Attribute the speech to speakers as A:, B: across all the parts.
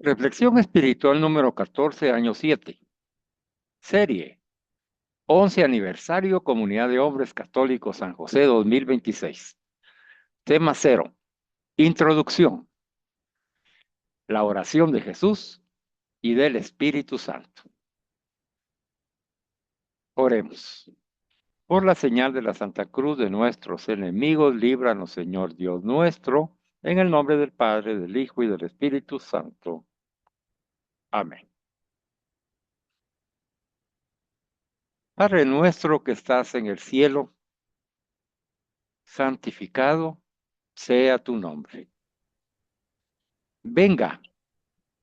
A: Reflexión espiritual número 14, año 7. Serie 11 aniversario Comunidad de Hombres Católicos San José 2026. Tema 0. Introducción. La oración de Jesús y del Espíritu Santo. Oremos. Por la señal de la Santa Cruz de nuestros enemigos, líbranos, Señor Dios nuestro, en el nombre del Padre, del Hijo y del Espíritu Santo. Amén. Padre nuestro que estás en el cielo, santificado sea tu nombre. Venga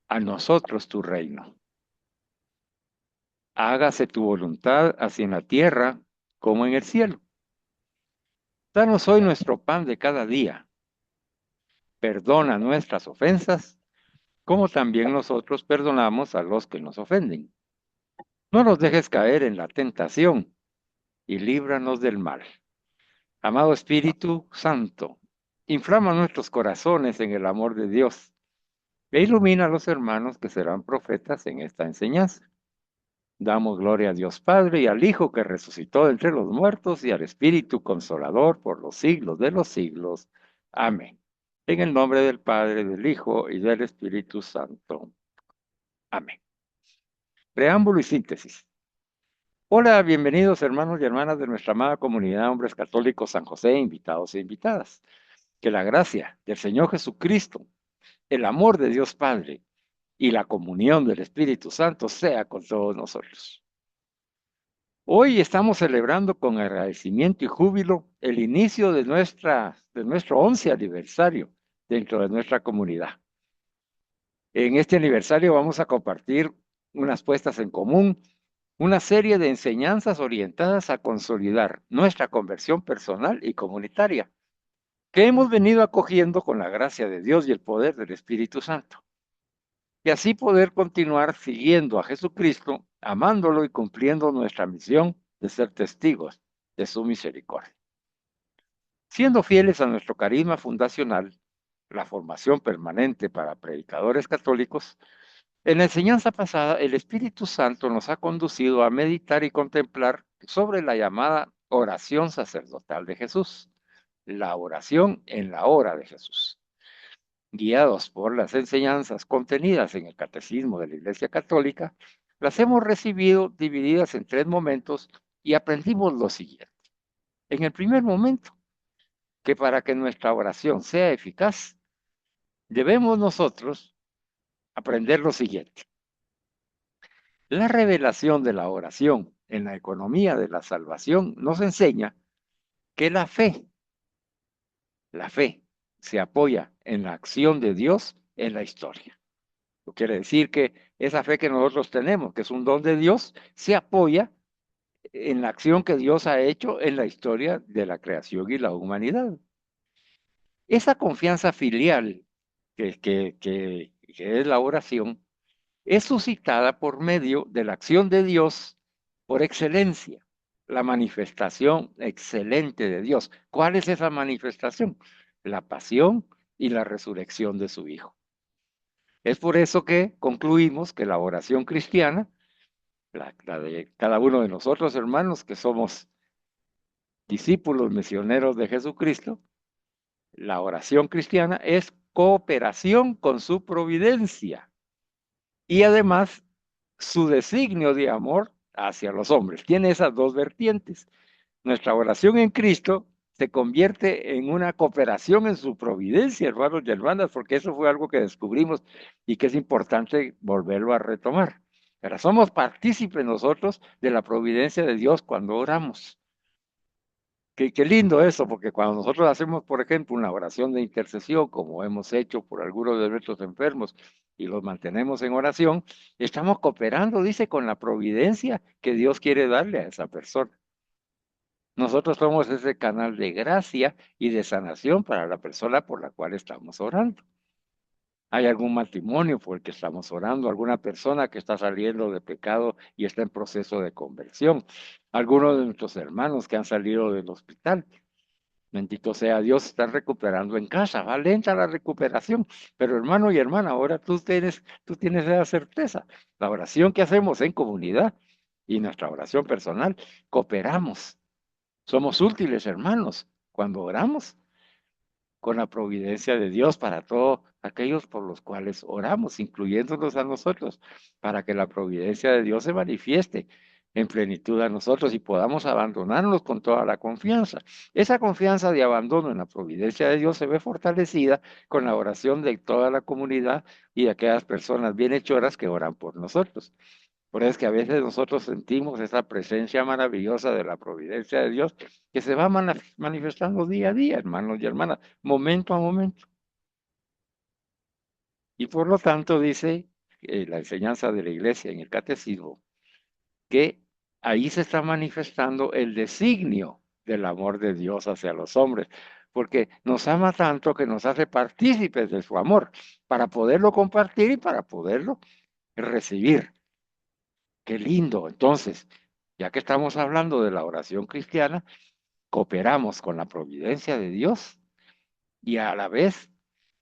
A: a nosotros tu reino. Hágase tu voluntad, así en la tierra como en el cielo. Danos hoy nuestro pan de cada día. Perdona nuestras ofensas, como también nosotros perdonamos a los que nos ofenden. No nos dejes caer en la tentación y líbranos del mal. Amado Espíritu Santo, inflama nuestros corazones en el amor de Dios e ilumina a los hermanos que serán profetas en esta enseñanza. Damos gloria a Dios Padre y al Hijo que resucitó de entre los muertos y al Espíritu Consolador por los siglos de los siglos. Amén. En el nombre del Padre, del Hijo y del Espíritu Santo. Amén. Preámbulo y síntesis. Hola, bienvenidos hermanos y hermanas de nuestra amada comunidad Hombres Católicos San José, invitados e invitadas. Que la gracia del Señor Jesucristo, el amor de Dios Padre y la comunión del Espíritu Santo sea con todos nosotros. Hoy estamos celebrando con agradecimiento y júbilo el inicio de nuestro 11 aniversario dentro de nuestra comunidad. En este aniversario vamos a compartir unas puestas en común, una serie de enseñanzas orientadas a consolidar nuestra conversión personal y comunitaria, que hemos venido acogiendo con la gracia de Dios y el poder del Espíritu Santo. Y así poder continuar siguiendo a Jesucristo, amándolo y cumpliendo nuestra misión de ser testigos de su misericordia. Siendo fieles a nuestro carisma fundacional, la formación permanente para predicadores católicos, en la enseñanza pasada el Espíritu Santo nos ha conducido a meditar y contemplar sobre la llamada oración sacerdotal de Jesús, la oración en la hora de Jesús. Guiados por las enseñanzas contenidas en el Catecismo de la Iglesia Católica, las hemos recibido divididas en 3 momentos y aprendimos lo siguiente. En el primer momento, que para que nuestra oración sea eficaz, debemos nosotros aprender lo siguiente. La revelación de la oración en la economía de la salvación nos enseña que la fe se apoya en la acción de Dios en la historia. Quiere decir que esa fe que nosotros tenemos, que es un don de Dios, se apoya en la acción que Dios ha hecho en la historia de la creación y la humanidad. Esa confianza filial que es la oración es suscitada por medio de la acción de Dios por excelencia, la manifestación excelente de Dios. ¿Cuál es esa manifestación? La pasión y la resurrección de su Hijo. Es por eso que concluimos que la oración cristiana, la de cada uno de nosotros, hermanos, que somos discípulos misioneros de Jesucristo, la oración cristiana es cooperación con su providencia y además su designio de amor hacia los hombres. Tiene esas dos vertientes. Nuestra oración en Cristo se convierte en una cooperación en su providencia, hermanos y hermanas, porque eso fue algo que descubrimos y que es importante volverlo a retomar. Pero somos partícipes nosotros de la providencia de Dios cuando oramos. Qué lindo eso, porque cuando nosotros hacemos, por ejemplo, una oración de intercesión, como hemos hecho por algunos de nuestros enfermos, y los mantenemos en oración, estamos cooperando, dice, con la providencia que Dios quiere darle a esa persona. Nosotros somos ese canal de gracia y de sanación para la persona por la cual estamos orando. Hay algún matrimonio por el que estamos orando, alguna persona que está saliendo de pecado y está en proceso de conversión, algunos de nuestros hermanos que han salido del hospital. Bendito sea Dios, están recuperando en casa. Va lenta la recuperación, pero hermano y hermana, ahora tú tienes esa certeza. La oración que hacemos en comunidad y nuestra oración personal, cooperamos. Somos útiles, hermanos, cuando oramos con la providencia de Dios para todos aquellos por los cuales oramos, incluyéndonos a nosotros, para que la providencia de Dios se manifieste en plenitud a nosotros y podamos abandonarnos con toda la confianza. Esa confianza de abandono en la providencia de Dios se ve fortalecida con la oración de toda la comunidad y de aquellas personas bienhechoras que oran por nosotros. Por eso es que a veces nosotros sentimos esa presencia maravillosa de la providencia de Dios que se va manifestando día a día, hermanos y hermanas, momento a momento. Y por lo tanto dice la enseñanza de la iglesia en el catecismo que ahí se está manifestando el designio del amor de Dios hacia los hombres, porque nos ama tanto que nos hace partícipes de su amor para poderlo compartir y para poderlo recibir. Qué lindo. Entonces, ya que estamos hablando de la oración cristiana, cooperamos con la providencia de Dios y a la vez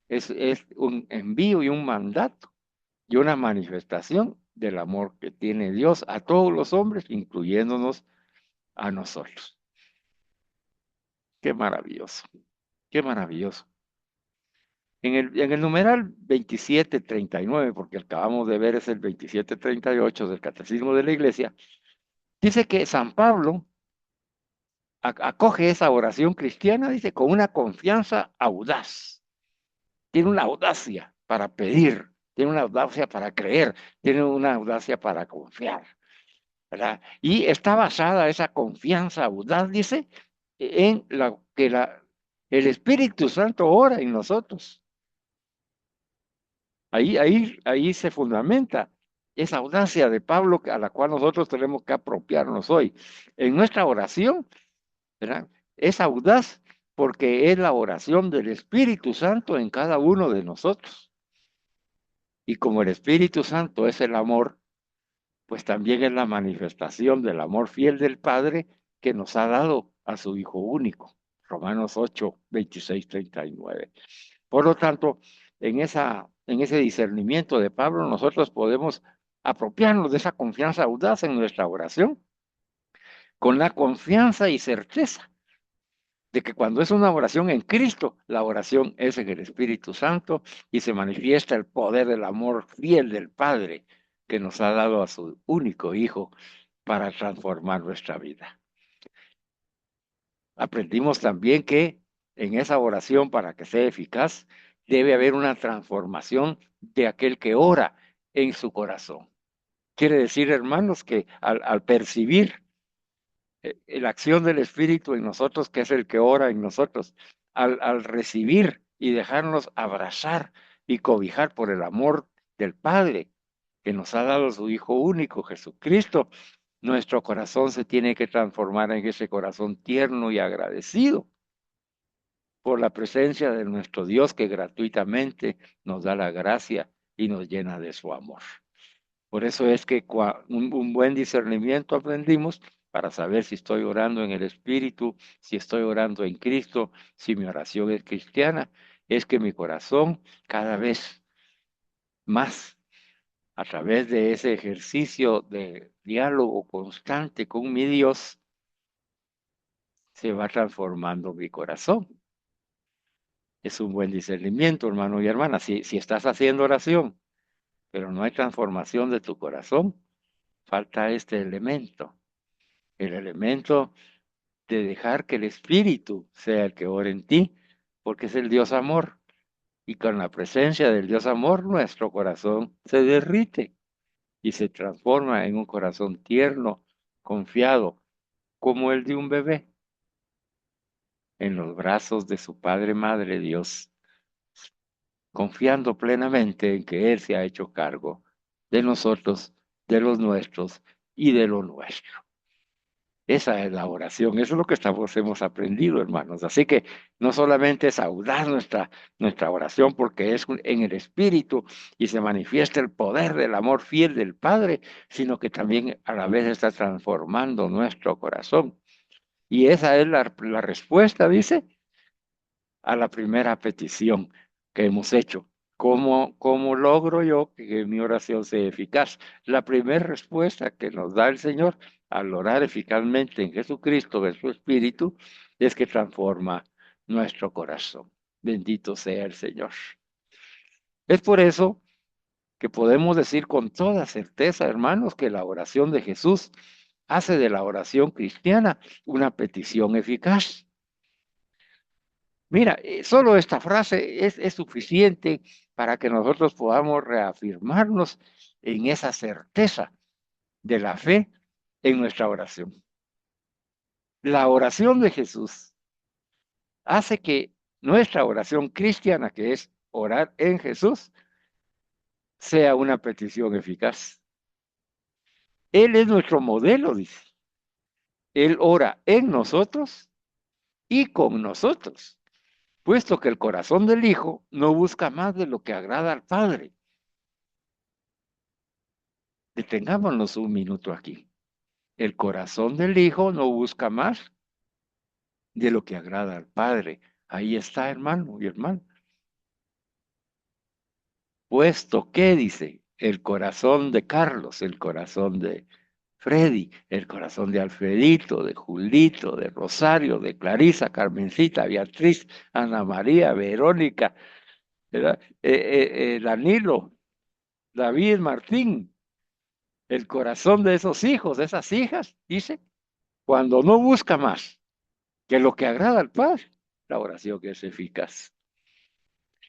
A: es un envío y un mandato y una manifestación del amor que tiene Dios a todos los hombres, incluyéndonos a nosotros. Qué maravilloso, qué maravilloso. En el numeral 2739, porque acabamos de ver es el 2738 del Catecismo de la Iglesia, dice que San Pablo acoge esa oración cristiana, dice, con una confianza audaz. Tiene una audacia para pedir, tiene una audacia para creer, tiene una audacia para confiar, ¿verdad? Y está basada esa confianza audaz, dice, en el Espíritu Santo ora en nosotros. Ahí se fundamenta esa audacia de Pablo a la cual nosotros tenemos que apropiarnos hoy. En nuestra oración, ¿verdad? Es audaz porque es la oración del Espíritu Santo en cada uno de nosotros. Y como el Espíritu Santo es el amor, pues también es la manifestación del amor fiel del Padre que nos ha dado a su Hijo único. Romanos 8, 26, 39. Por lo tanto, en ese discernimiento de Pablo, nosotros podemos apropiarnos de esa confianza audaz en nuestra oración, con la confianza y certeza de que cuando es una oración en Cristo, la oración es en el Espíritu Santo y se manifiesta el poder del amor fiel del Padre que nos ha dado a su único Hijo para transformar nuestra vida. Aprendimos también que en esa oración, para que sea eficaz, debe haber una transformación de aquel que ora en su corazón. Quiere decir, hermanos, que al percibir la acción del Espíritu en nosotros, que es el que ora en nosotros, al recibir y dejarnos abrazar y cobijar por el amor del Padre que nos ha dado su Hijo único, Jesucristo, nuestro corazón se tiene que transformar en ese corazón tierno y agradecido por la presencia de nuestro Dios que gratuitamente nos da la gracia y nos llena de su amor. Por eso es que un buen discernimiento aprendimos para saber si estoy orando en el Espíritu, si estoy orando en Cristo, si mi oración es cristiana, es que mi corazón cada vez más, a través de ese ejercicio de diálogo constante con mi Dios, se va transformando mi corazón. Es un buen discernimiento, hermano y hermana. Si estás haciendo oración, pero no hay transformación de tu corazón, falta este elemento. El elemento de dejar que el Espíritu sea el que ore en ti, porque es el Dios amor. Y con la presencia del Dios amor, nuestro corazón se derrite y se transforma en un corazón tierno, confiado, como el de un bebé, en los brazos de su Padre Madre Dios, confiando plenamente en que Él se ha hecho cargo de nosotros, de los nuestros y de lo nuestro. Esa es la oración, eso es lo que hemos aprendido, hermanos. Así que no solamente es audaz nuestra oración porque es en el Espíritu y se manifiesta el poder del amor fiel del Padre, sino que también a la vez está transformando nuestro corazón. Y esa es la respuesta, dice, a la primera petición que hemos hecho. ¿Cómo logro yo que mi oración sea eficaz? La primera respuesta que nos da el Señor al orar eficazmente en Jesucristo, en su Espíritu, es que transforma nuestro corazón. Bendito sea el Señor. Es por eso que podemos decir con toda certeza, hermanos, que la oración de Jesús hace de la oración cristiana una petición eficaz. Mira, solo esta frase es suficiente para que nosotros podamos reafirmarnos en esa certeza de la fe en nuestra oración. La oración de Jesús hace que nuestra oración cristiana, que es orar en Jesús, sea una petición eficaz. Él es nuestro modelo, dice. Él ora en nosotros y con nosotros, puesto que el corazón del Hijo no busca más de lo que agrada al Padre. Detengámonos un minuto aquí. El corazón del Hijo no busca más de lo que agrada al Padre. Ahí está, hermano y hermano. Puesto que, dice, el corazón de Carlos, el corazón de Freddy, el corazón de Alfredito, de Julito, de Rosario, de Clarisa, Carmencita, Beatriz, Ana María, Verónica, Danilo, David, Martín, el corazón de esos hijos, de esas hijas, dice, cuando no busca más que lo que agrada al Padre, la oración que es eficaz.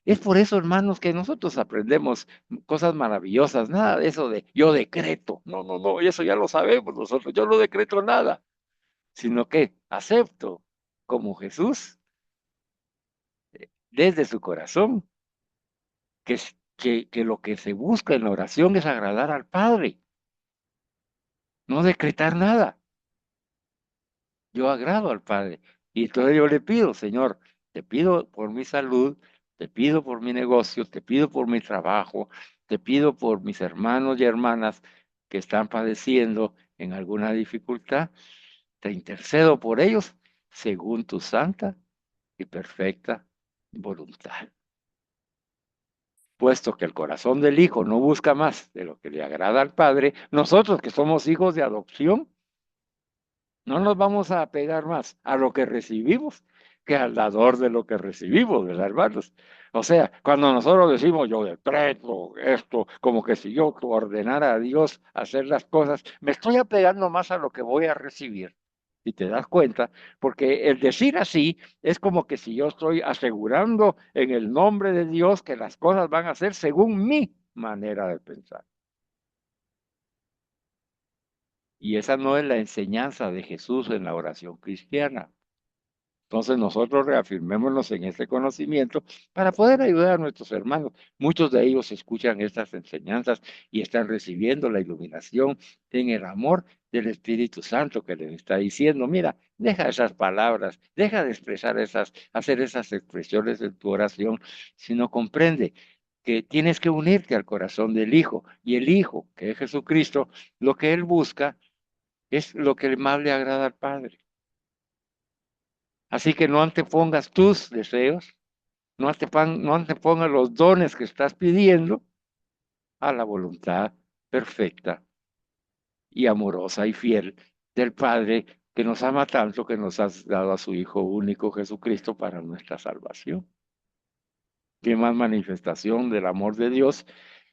A: Es por eso, hermanos, que nosotros aprendemos cosas maravillosas, nada de eso de yo decreto, no, no, no, eso ya lo sabemos nosotros, yo no decreto nada, sino que acepto como Jesús desde su corazón que lo que se busca en la oración es agradar al Padre, no decretar nada. Yo agrado al Padre. Y entonces yo le pido, Señor, te pido por mi salud, te pido por mi negocio, te pido por mi trabajo, te pido por mis hermanos y hermanas que están padeciendo en alguna dificultad, te intercedo por ellos según tu santa y perfecta voluntad. Puesto que el corazón del Hijo no busca más de lo que le agrada al Padre, nosotros que somos hijos de adopción, no nos vamos a apegar más a lo que recibimos que al dador de lo que recibimos, ¿verdad, hermanos? O sea, cuando nosotros decimos yo decreto esto, como que si yo ordenara a Dios hacer las cosas, me estoy apegando más a lo que voy a recibir. Si te das cuenta, porque el decir así es como que si yo estoy asegurando en el nombre de Dios que las cosas van a ser según mi manera de pensar. Y esa no es la enseñanza de Jesús en la oración cristiana. Entonces nosotros reafirmémonos en este conocimiento para poder ayudar a nuestros hermanos. Muchos de ellos escuchan estas enseñanzas y están recibiendo la iluminación en el amor del Espíritu Santo que les está diciendo, mira, deja esas palabras, deja de expresar hacer esas expresiones en tu oración, sino comprende que tienes que unirte al corazón del Hijo y el Hijo, que es Jesucristo, lo que Él busca es lo que más le agrada al Padre. Así que no antepongas tus deseos, no antepongas los dones que estás pidiendo a la voluntad perfecta y amorosa y fiel del Padre que nos ama tanto que nos has dado a su Hijo único Jesucristo para nuestra salvación. Qué más manifestación del amor de Dios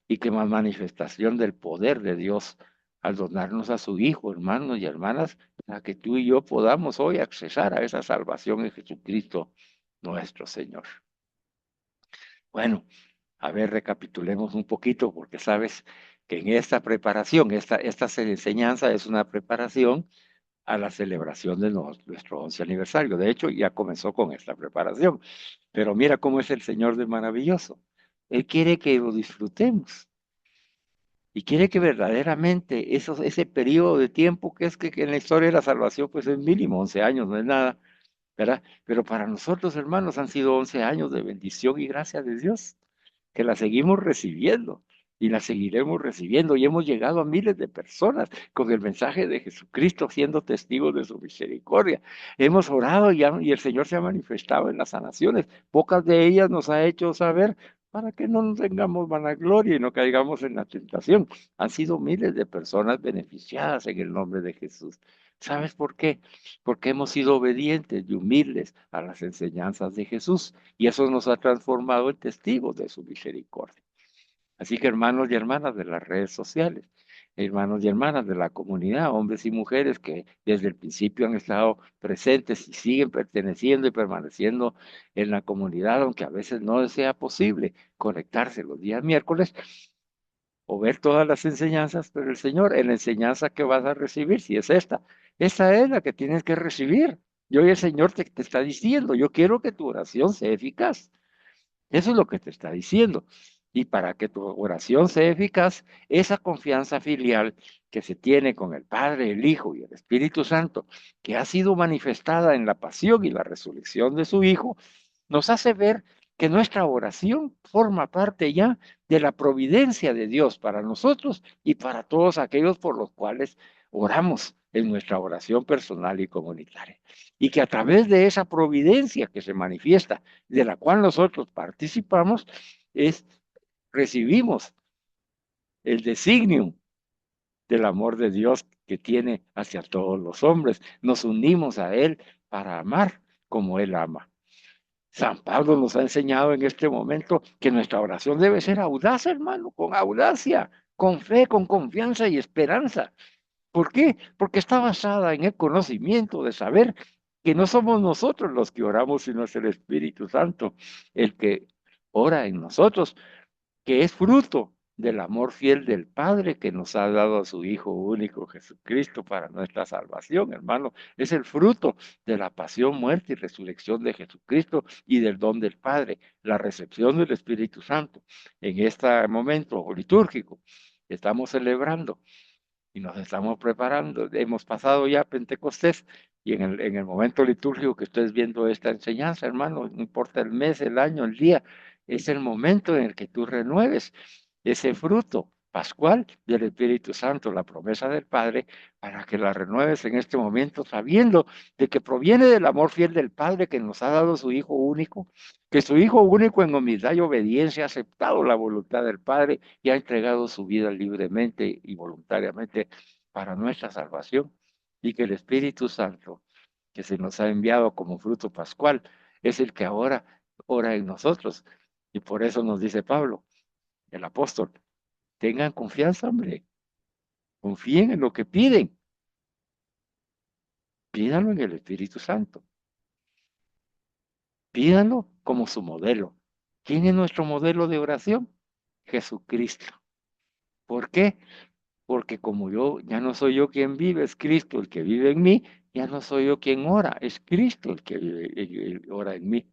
A: y qué más manifestación del poder de Dios al donarnos a su Hijo, hermanos y hermanas, para que tú y yo podamos hoy accesar a esa salvación en Jesucristo nuestro Señor. Bueno, a ver, recapitulemos un poquito, porque sabes que en esta preparación, esta enseñanza es una preparación a la celebración de nuestro 11 aniversario. De hecho, ya comenzó con esta preparación. Pero mira cómo es el Señor de maravilloso. Él quiere que lo disfrutemos y quiere que verdaderamente ese periodo de tiempo que en la historia de la salvación pues es mínimo, 11 años, no es nada, ¿verdad? Pero para nosotros, hermanos, han sido 11 años de bendición y gracia de Dios, que la seguimos recibiendo. y la seguiremos recibiendo. Y hemos llegado a miles de personas con el mensaje de Jesucristo, siendo testigos de su misericordia. Hemos orado y el Señor se ha manifestado en las sanaciones. Pocas de ellas nos ha hecho saber para que no nos tengamos vanagloria y no caigamos en la tentación. Han sido miles de personas beneficiadas en el nombre de Jesús. ¿Sabes por qué? Porque hemos sido obedientes y humildes a las enseñanzas de Jesús y eso nos ha transformado en testigos de su misericordia. Así que hermanos y hermanas de las redes sociales, hermanos y hermanas de la comunidad, hombres y mujeres que desde el principio han estado presentes y siguen perteneciendo y permaneciendo en la comunidad, aunque a veces no sea posible conectarse los días miércoles o ver todas las enseñanzas, pero el Señor, en la enseñanza que vas a recibir, si es esta es la que tienes que recibir. Y hoy el Señor te está diciendo, yo quiero que tu oración sea eficaz. Eso es lo que te está diciendo. Y para que tu oración sea eficaz, esa confianza filial que se tiene con el Padre, el Hijo y el Espíritu Santo, que ha sido manifestada en la pasión y la resurrección de su Hijo, nos hace ver que nuestra oración forma parte ya de la providencia de Dios para nosotros y para todos aquellos por los cuales oramos en nuestra oración personal y comunitaria. Y que a través de esa providencia que se manifiesta, de la cual nosotros participamos, recibimos el designio del amor de Dios que tiene hacia todos los hombres. Nos unimos a Él para amar como Él ama. San Pablo nos ha enseñado en este momento que nuestra oración debe ser audaz, hermano, con audacia, con fe, con confianza y esperanza. ¿Por qué? Porque está basada en el conocimiento de saber que no somos nosotros los que oramos, sino es el Espíritu Santo el que ora en nosotros, que es fruto del amor fiel del Padre que nos ha dado a su Hijo único Jesucristo para nuestra salvación, hermano. Es el fruto de la pasión, muerte y resurrección de Jesucristo y del don del Padre, la recepción del Espíritu Santo. En este momento litúrgico estamos celebrando y nos estamos preparando. Hemos pasado ya Pentecostés y en el momento litúrgico que estés viendo esta enseñanza, hermano, no importa el mes, el año, el día, es el momento en el que tú renueves ese fruto pascual del Espíritu Santo, la promesa del Padre, para que la renueves en este momento, sabiendo de que proviene del amor fiel del Padre que nos ha dado su Hijo único, que su Hijo único en humildad y obediencia ha aceptado la voluntad del Padre y ha entregado su vida libremente y voluntariamente para nuestra salvación, y que el Espíritu Santo, que se nos ha enviado como fruto pascual, es el que ahora ora en nosotros. Y por eso nos dice Pablo, el apóstol, tengan confianza, hombre, confíen en lo que piden, pídanlo en el Espíritu Santo, pídanlo como su modelo. ¿Quién es nuestro modelo de oración? Jesucristo. ¿Por qué? Porque como yo, ya no soy yo quien vive, es Cristo el que vive en mí, ya no soy yo quien ora, es Cristo el que ora en mí.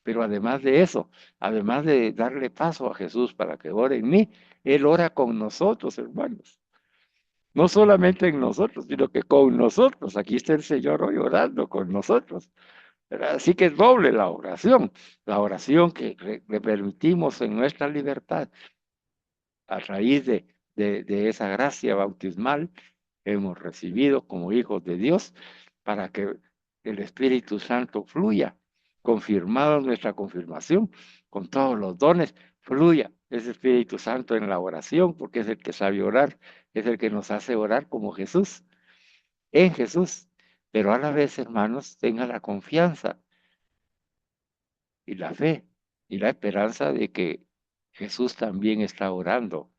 A: Pero además de eso, además de darle paso a Jesús para que ore en mí, Él ora con nosotros, hermanos. No solamente en nosotros, sino que con nosotros. Aquí está el Señor hoy orando con nosotros. ¿Verdad? Así que es doble la oración que le permitimos en nuestra libertad a raíz de esa gracia bautismal hemos recibido como hijos de Dios para que el Espíritu Santo fluya, confirmado nuestra confirmación con todos los dones, fluya ese Espíritu Santo en la oración, porque es el que sabe orar, es el que nos hace orar como Jesús, en Jesús. Pero a la vez, hermanos, tenga la confianza y la fe y la esperanza de que Jesús también está orando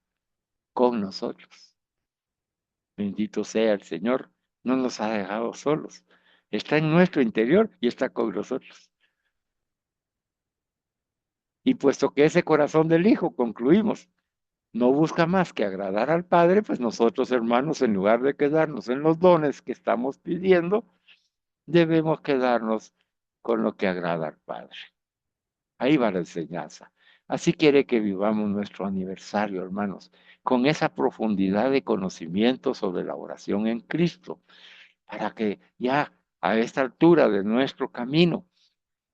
A: con nosotros. Bendito sea el Señor, no nos ha dejado solos. Está en nuestro interior y está con nosotros. Y puesto que ese corazón del Hijo, concluimos, no busca más que agradar al Padre, pues nosotros, hermanos, en lugar de quedarnos en los dones que estamos pidiendo, debemos quedarnos con lo que agrada al Padre. Ahí va la enseñanza. Así quiere que vivamos nuestro aniversario, hermanos, con esa profundidad de conocimiento sobre la oración en Cristo, para que ya a esta altura de nuestro camino,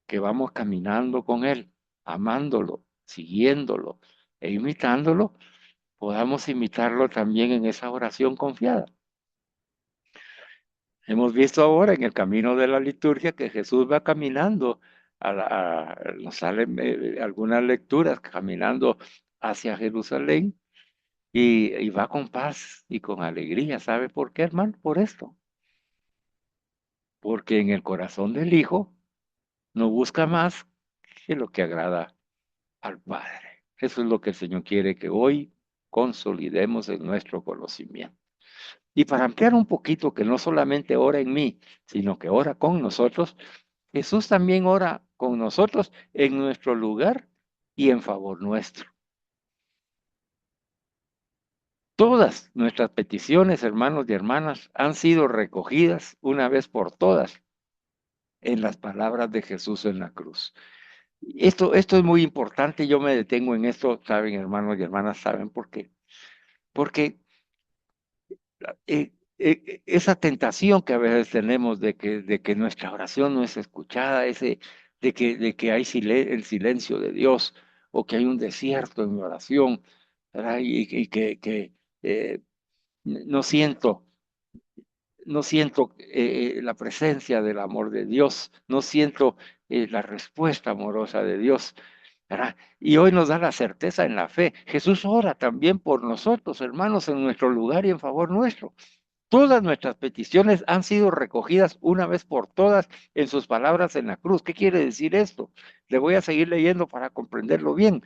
A: que vamos caminando con Él, amándolo, siguiéndolo e imitándolo, podamos imitarlo también en esa oración confiada. Hemos visto ahora en el camino de la liturgia que Jesús va caminando, nos salen algunas lecturas, caminando hacia Jerusalén y va con paz y con alegría. ¿Sabe por qué, hermano? Por esto. Porque en el corazón del Hijo no busca más que lo que agrada al Padre. Eso es lo que el Señor quiere que hoy consolidemos en nuestro conocimiento. Y para ampliar un poquito, que no solamente ora en mí, sino que ora con nosotros, Jesús también ora con nosotros en nuestro lugar y en favor nuestro. Todas nuestras peticiones, hermanos y hermanas, han sido recogidas una vez por todas en las palabras de Jesús en la cruz. Esto es muy importante, yo me detengo en esto, saben, hermanos y hermanas, ¿saben por qué? Porque esa tentación que a veces tenemos de que nuestra oración no es escuchada, de que hay el silencio de Dios o que hay un desierto en mi oración, ¿verdad? Y que eh, no siento, no siento la presencia del amor de Dios, no siento la respuesta amorosa de Dios, ¿verdad? Y hoy nos da la certeza en la fe. Jesús ora también por nosotros, hermanos, en nuestro lugar y en favor nuestro. Todas nuestras peticiones han sido recogidas una vez por todas en sus palabras en la cruz. ¿Qué quiere decir esto? Le voy a seguir leyendo para comprenderlo bien.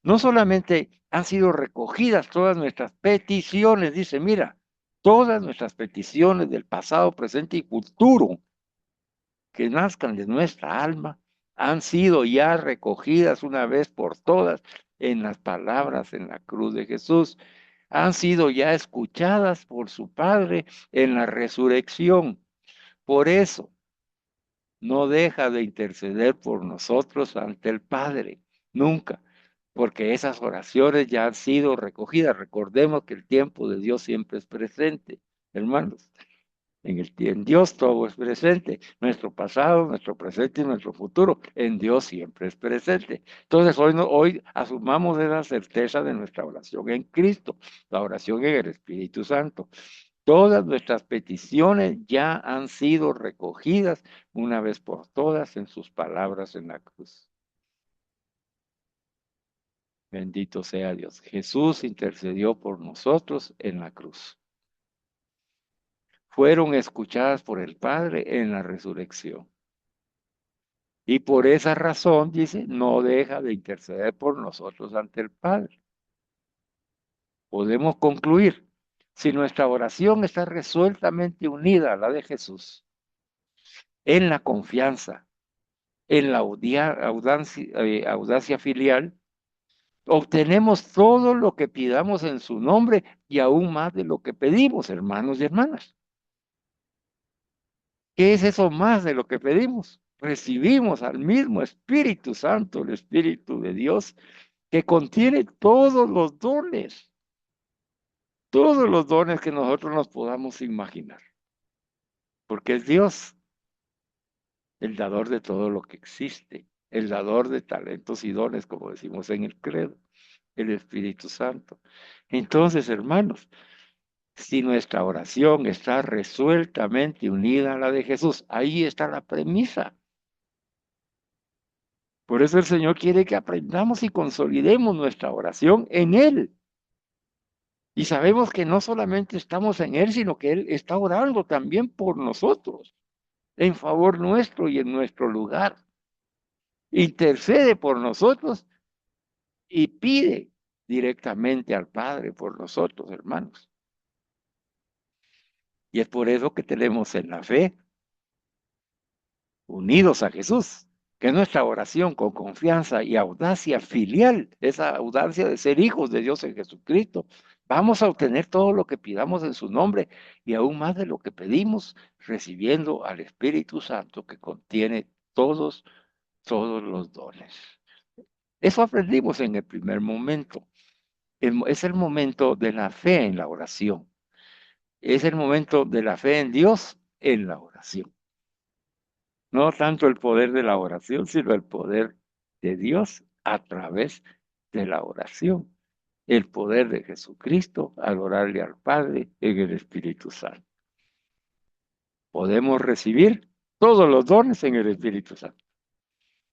A: No solamente han sido recogidas todas nuestras peticiones, dice, mira, todas nuestras peticiones del pasado, presente y futuro que nazcan de nuestra alma han sido ya recogidas una vez por todas en las palabras en la cruz de Jesús. Han sido ya escuchadas por su Padre en la resurrección. Por eso no deja de interceder por nosotros ante el Padre, nunca, porque esas oraciones ya han sido recogidas. Recordemos que el tiempo de Dios siempre es presente, hermanos. En Dios todo es presente, nuestro pasado, nuestro presente y nuestro futuro, en Dios siempre es presente. Entonces hoy asumamos esa certeza de nuestra oración en Cristo, la oración en el Espíritu Santo. Todas nuestras peticiones ya han sido recogidas una vez por todas en sus palabras en la cruz. Bendito sea Dios. Jesús intercedió por nosotros en la cruz. Fueron escuchadas por el Padre en la resurrección. Y por esa razón, dice, no deja de interceder por nosotros ante el Padre. Podemos concluir, si nuestra oración está resueltamente unida a la de Jesús, en la confianza, en la audacia filial, obtenemos todo lo que pidamos en su nombre y aún más de lo que pedimos, hermanos y hermanas. ¿Qué es eso más de lo que pedimos? Recibimos al mismo Espíritu Santo, el Espíritu de Dios, que contiene todos los dones que nosotros nos podamos imaginar, porque es Dios el dador de todo lo que existe, el dador de talentos y dones, como decimos en el credo, el Espíritu Santo. Entonces, hermanos, si nuestra oración está resueltamente unida a la de Jesús, ahí está la premisa. Por eso el Señor quiere que aprendamos y consolidemos nuestra oración en Él. Y sabemos que no solamente estamos en Él, sino que Él está orando también por nosotros, en favor nuestro y en nuestro lugar. Intercede por nosotros y pide directamente al Padre por nosotros, hermanos. Y es por eso que tenemos en la fe, unidos a Jesús, que nuestra oración con confianza y audacia filial, esa audacia de ser hijos de Dios en Jesucristo, vamos a obtener todo lo que pidamos en su nombre y aún más de lo que pedimos, recibiendo al Espíritu Santo que contiene todos los dones. Eso aprendimos en el primer momento. Es el momento de la fe en la oración. Es el momento de la fe en Dios en la oración. No tanto el poder de la oración, sino el poder de Dios a través de la oración. el poder de Jesucristo al orarle al Padre en el Espíritu Santo. Podemos recibir todos los dones en el Espíritu Santo,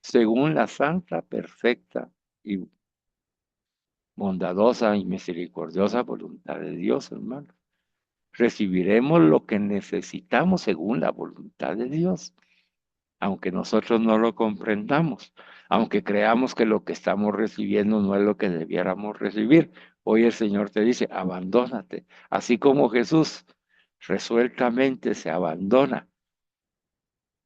A: según la santa, perfecta y bondadosa y misericordiosa voluntad de Dios, hermano. Recibiremos lo que necesitamos según la voluntad de Dios, aunque nosotros no lo comprendamos, aunque creamos que lo que estamos recibiendo no es lo que debiéramos recibir. Hoy el Señor te dice, abandónate, así como Jesús resueltamente se abandona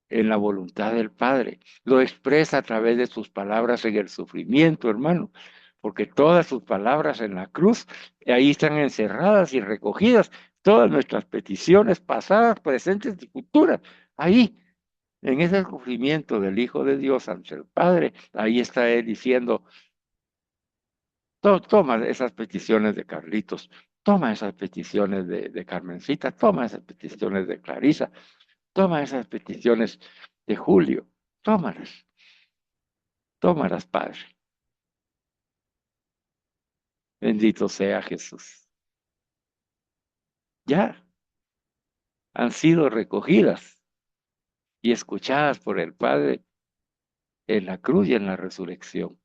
A: en la voluntad del Padre. Lo expresa a través de sus palabras en el sufrimiento, hermano, porque todas sus palabras en la cruz, ahí están encerradas y recogidas todas nuestras peticiones pasadas, presentes y futuras. Ahí, en ese sufrimiento del Hijo de Dios ante el Padre, ahí está Él diciendo, toma esas peticiones de Carlitos, toma esas peticiones de Carmencita, toma esas peticiones de Clarisa, toma esas peticiones de Julio, tómalas, tómalas, Padre. Bendito sea Jesús. Ya han sido recogidas y escuchadas por el Padre en la cruz y en la resurrección.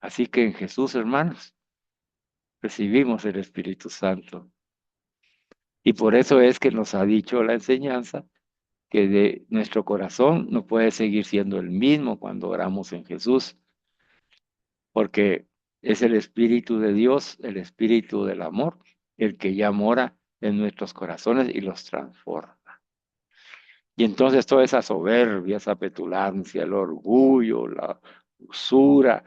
A: Así que en Jesús, hermanos, recibimos el Espíritu Santo. Y por eso es que nos ha dicho la enseñanza que de nuestro corazón no puede seguir siendo el mismo cuando oramos en Jesús, porque es el Espíritu de Dios, el Espíritu del amor, el que ya mora en nuestros corazones y los transforma. Y entonces toda esa soberbia, esa petulancia, el orgullo, la usura,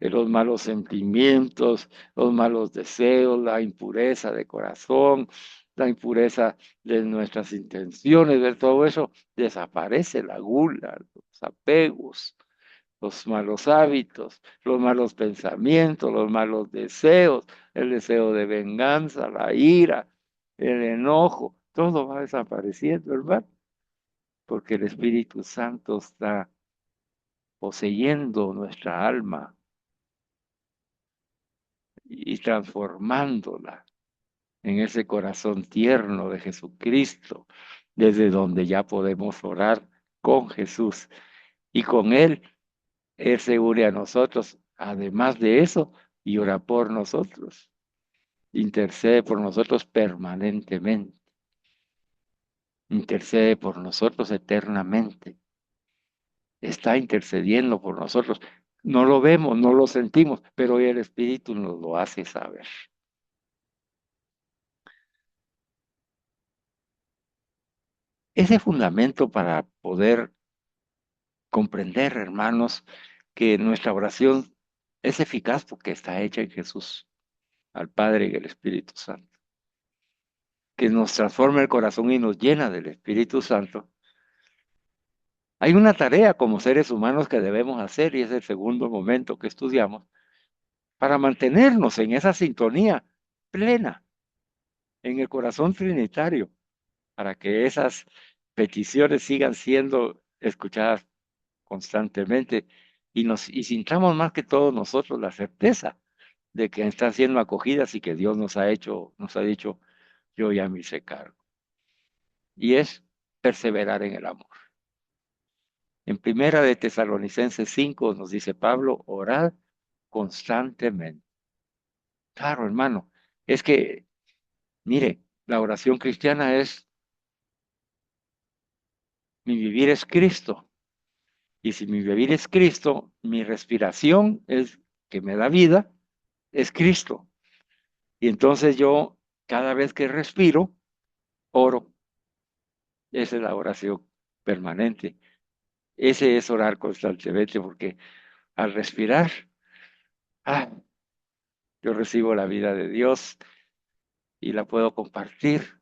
A: los malos sentimientos, los malos deseos, la impureza de corazón, la impureza de nuestras intenciones, de todo eso, desaparece la gula, los apegos, los malos hábitos, los malos pensamientos, los malos deseos, el deseo de venganza, la ira, el enojo, todo va desapareciendo, hermano, porque el Espíritu Santo está poseyendo nuestra alma y transformándola en ese corazón tierno de Jesucristo, desde donde ya podemos orar con Jesús y con Él se une a nosotros, además de eso, y ora por nosotros, intercede por nosotros permanentemente, intercede por nosotros eternamente, está intercediendo por nosotros. No lo vemos, no lo sentimos, pero hoy el Espíritu nos lo hace saber. Ese fundamento para poder comprender, hermanos, que nuestra oración es eficaz porque está hecha en Jesús, al Padre y al Espíritu Santo, que nos transforma el corazón y nos llena del Espíritu Santo. Hay una tarea como seres humanos que debemos hacer y es el segundo momento que estudiamos para mantenernos en esa sintonía plena en el corazón trinitario, para que esas peticiones sigan siendo escuchadas constantemente y sintamos más que todos nosotros la certeza de que están siendo acogidas y que Dios nos ha dicho, yo ya me hice cargo. Y es perseverar en el amor. En Primera de Tesalonicenses 5 nos dice Pablo, orad constantemente. Claro, hermano, es que, mire, la oración cristiana es, mi vivir es Cristo. Y si mi vivir es Cristo, mi respiración es que me da vida, es Cristo. Y entonces yo, cada vez que respiro, oro. Esa es la oración permanente. Ese es orar constantemente, porque al respirar, ah, yo recibo la vida de Dios y la puedo compartir.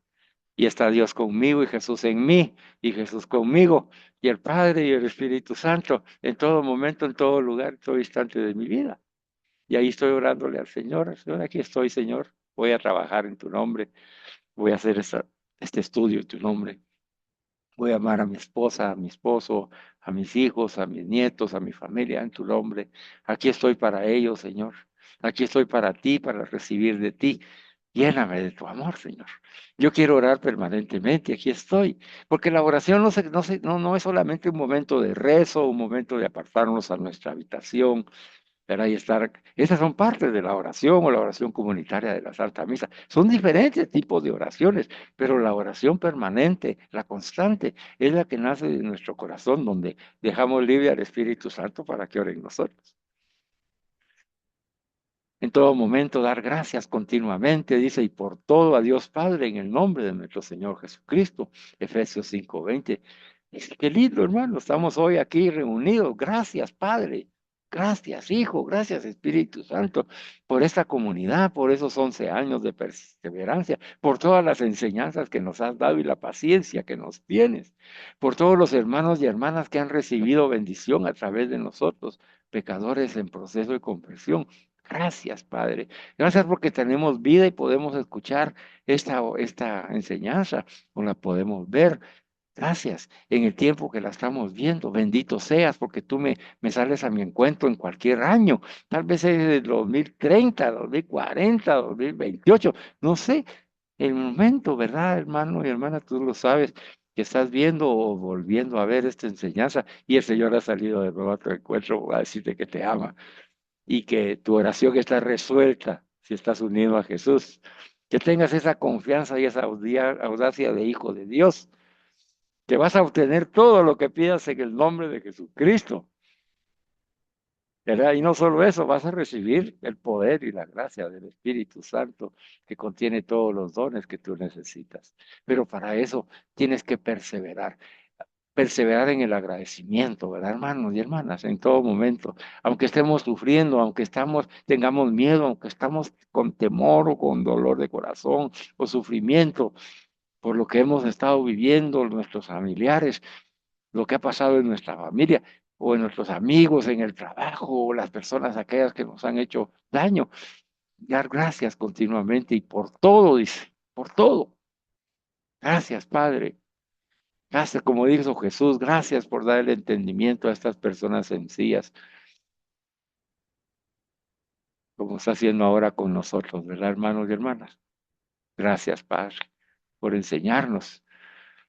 A: Y está Dios conmigo y Jesús en mí y Jesús conmigo y el Padre y el Espíritu Santo en todo momento, en todo lugar, en todo instante de mi vida. Y ahí estoy orándole al Señor. Señor, aquí estoy, Señor. Voy a trabajar en tu nombre. Voy a hacer este estudio en tu nombre. Voy a amar a mi esposa, a mi esposo, a mis hijos, a mis nietos, a mi familia en tu nombre. Aquí estoy para ellos, Señor. Aquí estoy para ti, para recibir de ti. Lléname de tu amor, Señor. Yo quiero orar permanentemente, aquí estoy, porque la oración no es solamente un momento de rezo, un momento de apartarnos a nuestra habitación, ¿verdad? Y estar, esas son partes de la oración o la oración comunitaria de la Santa Misa. Son diferentes tipos de oraciones, pero la oración permanente, la constante, es la que nace de nuestro corazón, donde dejamos libre al Espíritu Santo para que ore en nosotros. En todo momento dar gracias continuamente, dice, y por todo a Dios Padre en el nombre de nuestro Señor Jesucristo. Efesios 5:20. Dice, qué lindo, hermano, estamos hoy aquí reunidos. Gracias, Padre. Gracias, Hijo. Gracias, Espíritu Santo, por esta comunidad, por esos 11 años de perseverancia, por todas las enseñanzas que nos has dado y la paciencia que nos tienes, por todos los hermanos y hermanas que han recibido bendición a través de nosotros, pecadores en proceso de conversión. Gracias, Padre. Gracias porque tenemos vida y podemos escuchar esta enseñanza o la podemos ver. Gracias en el tiempo que la estamos viendo. Bendito seas porque tú me sales a mi encuentro en cualquier año. Tal vez es el 2030, 2040, 2028. No sé el momento, ¿verdad, hermano y hermana? Tú lo sabes que estás viendo o volviendo a ver esta enseñanza y el Señor ha salido de nuevo a tu encuentro a decirte que te ama y que tu oración está resuelta si estás unido a Jesús. Que tengas esa confianza y esa audacia de hijo de Dios, que vas a obtener todo lo que pidas en el nombre de Jesucristo. ¿Verdad? Y no solo eso, vas a recibir el poder y la gracia del Espíritu Santo que contiene todos los dones que tú necesitas. Pero para eso tienes que perseverar en el agradecimiento, ¿verdad, hermanos y hermanas? En todo momento, aunque estemos sufriendo, aunque tengamos miedo, aunque estamos con temor o con dolor de corazón o sufrimiento por lo que hemos estado viviendo, nuestros familiares, lo que ha pasado en nuestra familia o en nuestros amigos, en el trabajo, o las personas aquellas que nos han hecho daño, dar gracias continuamente y por todo, dice, por todo. Gracias, Padre. Gracias, como dijo Jesús, gracias por dar el entendimiento a estas personas sencillas, como está haciendo ahora con nosotros, ¿verdad, hermanos y hermanas? Gracias, Padre, por enseñarnos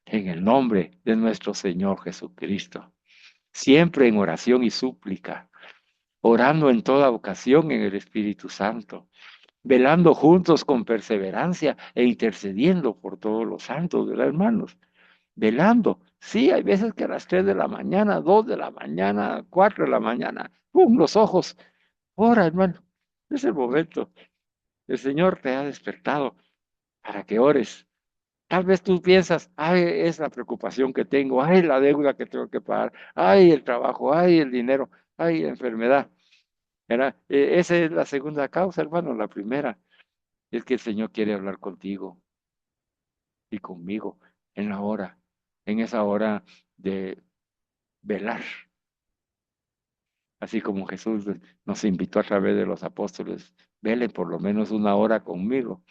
A: en el nombre de nuestro Señor Jesucristo. Siempre en oración y súplica, orando en toda ocasión en el Espíritu Santo, velando juntos con perseverancia e intercediendo por todos los santos, ¿verdad, hermanos? Velando. Sí, hay veces que a las 3 de la mañana, 2 de la mañana, 4 de la mañana, ¡pum! Los ojos. Ora, hermano. Es el momento. El Señor te ha despertado para que ores. Tal vez tú piensas, ay, es la preocupación que tengo, ay, la deuda que tengo que pagar, ay, el trabajo, ay, el dinero, ay, la enfermedad. ¿Verdad? Esa es la segunda causa, hermano. La primera es que el Señor quiere hablar contigo y conmigo en la hora, en esa hora de velar, así como Jesús nos invitó a través de los apóstoles, vele por lo menos una hora conmigo.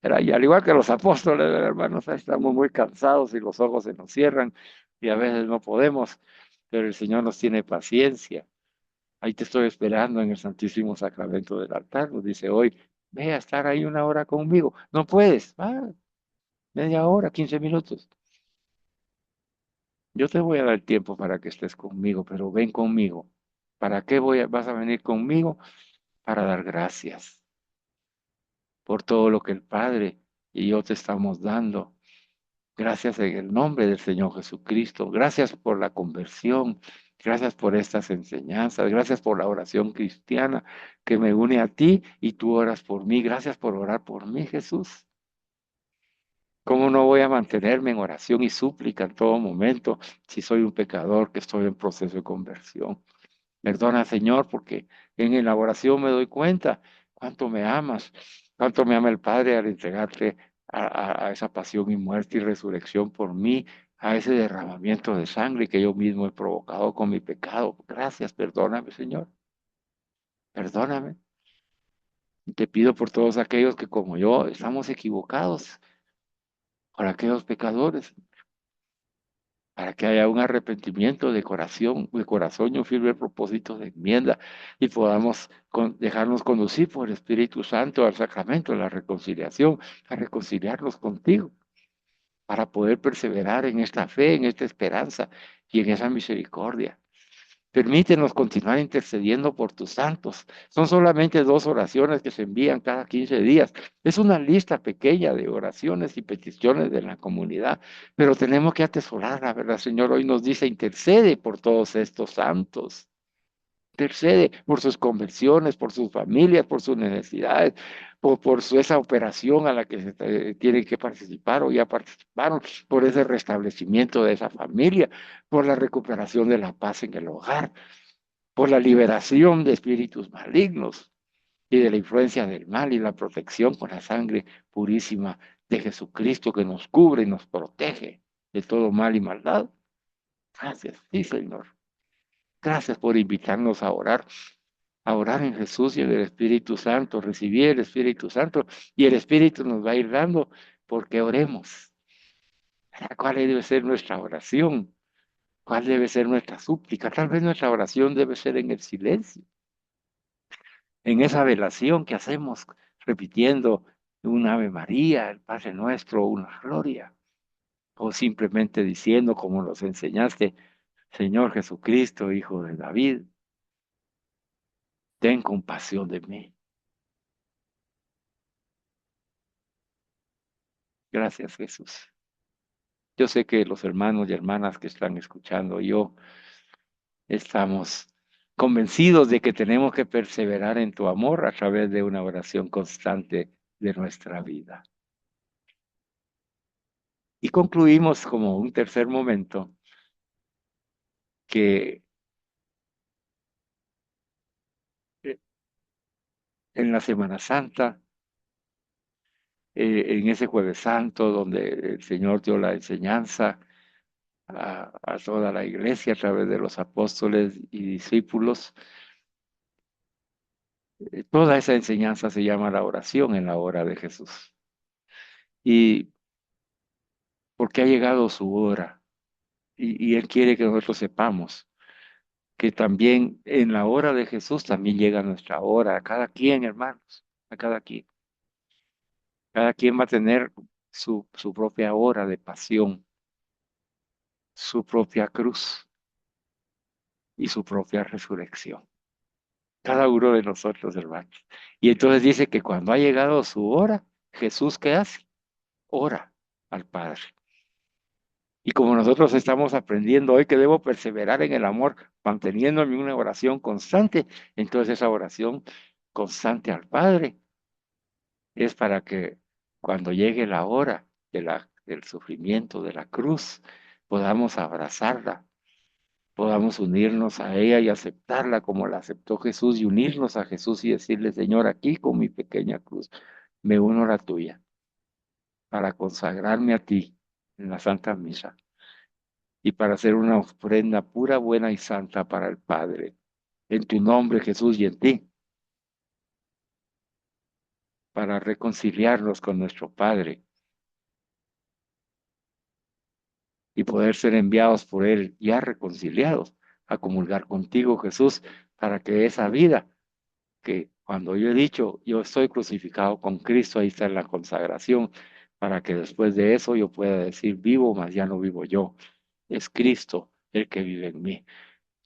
A: Y al igual que los apóstoles, hermanos, estamos muy cansados y los ojos se nos cierran y a veces no podemos, pero el Señor nos tiene paciencia. Ahí te estoy esperando en el Santísimo Sacramento del altar. Nos dice hoy, ve a estar ahí una hora conmigo. No puedes, media hora, 15 minutos. Yo te voy a dar tiempo para que estés conmigo, pero ven conmigo. ¿Para qué vas a venir conmigo? Para dar gracias por todo lo que el Padre y yo te estamos dando. Gracias en el nombre del Señor Jesucristo. Gracias por la conversión. Gracias por estas enseñanzas. Gracias por la oración cristiana que me une a ti y tú oras por mí. Gracias por orar por mí, Jesús. ¿Cómo no voy a mantenerme en oración y súplica en todo momento si soy un pecador que estoy en proceso de conversión? Perdona, Señor, porque en la oración me doy cuenta cuánto me amas, cuánto me ama el Padre al entregarte a esa pasión y muerte y resurrección por mí, a ese derramamiento de sangre que yo mismo he provocado con mi pecado. Gracias, perdóname, Señor, perdóname. Y te pido por todos aquellos que como yo estamos equivocados, por aquellos pecadores. para que haya un arrepentimiento de corazón y un firme propósito de enmienda y podamos dejarnos conducir por el Espíritu Santo al sacramento de la reconciliación, a reconciliarnos contigo, para poder perseverar en esta fe, en esta esperanza y en esa misericordia. Permítenos continuar intercediendo por tus santos. Son solamente 2 oraciones que se envían cada 15 días. Es una lista pequeña de oraciones y peticiones de la comunidad, pero tenemos que atesorarla, ¿verdad, Señor? Hoy nos dice, intercede por todos estos santos. Intercede por sus conversiones, por sus familias, por sus necesidades, esa operación a la que tienen que participar o ya participaron, por ese restablecimiento de esa familia, por la recuperación de la paz en el hogar, por la liberación de espíritus malignos y de la influencia del mal y la protección con la sangre purísima de Jesucristo que nos cubre y nos protege de todo mal y maldad. Gracias, sí, Señor. Gracias por invitarnos a orar en Jesús y en el Espíritu Santo, recibir el Espíritu Santo y el Espíritu nos va a ir dando porque oremos. ¿Cuál debe ser nuestra oración? ¿Cuál debe ser nuestra súplica? Tal vez nuestra oración debe ser en el silencio, en esa velación que hacemos repitiendo un Ave María, el Padre Nuestro, una Gloria, o simplemente diciendo como nos enseñaste, Señor Jesucristo, Hijo de David, ten compasión de mí. Gracias, Jesús. Yo sé que los hermanos y hermanas que están escuchando, yo estamos convencidos de que tenemos que perseverar en tu amor a través de una oración constante de nuestra vida. Y concluimos como un tercer momento que en la Semana Santa, en ese Jueves Santo, donde el Señor dio la enseñanza a toda la iglesia a través de los apóstoles y discípulos, toda esa enseñanza se llama la oración en la hora de Jesús. Y porque ha llegado su hora, y Él quiere que nosotros sepamos que también en la hora de Jesús también llega nuestra hora, a cada quien, hermanos, a cada quien. Cada quien va a tener su propia hora de pasión, su propia cruz y su propia resurrección. Cada uno de nosotros, hermanos. Y entonces dice que cuando ha llegado su hora, Jesús, ¿qué hace? Ora al Padre. Y como nosotros estamos aprendiendo hoy que debo perseverar en el amor, manteniéndome en una oración constante, entonces esa oración constante al Padre es para que cuando llegue la hora del sufrimiento, de la cruz, podamos abrazarla, podamos unirnos a ella y aceptarla como la aceptó Jesús y unirnos a Jesús y decirle, Señor, aquí con mi pequeña cruz, me uno a la tuya para consagrarme a ti en la Santa Misa y para hacer una ofrenda pura, buena y santa para el Padre. En tu nombre, Jesús, y en ti, para reconciliarnos con nuestro Padre y poder ser enviados por Él ya reconciliados a comulgar contigo, Jesús, para que esa vida que cuando yo he dicho, yo estoy crucificado con Cristo, ahí está en la consagración, para que después de eso yo pueda decir, vivo, mas ya no vivo yo, es Cristo el que vive en mí.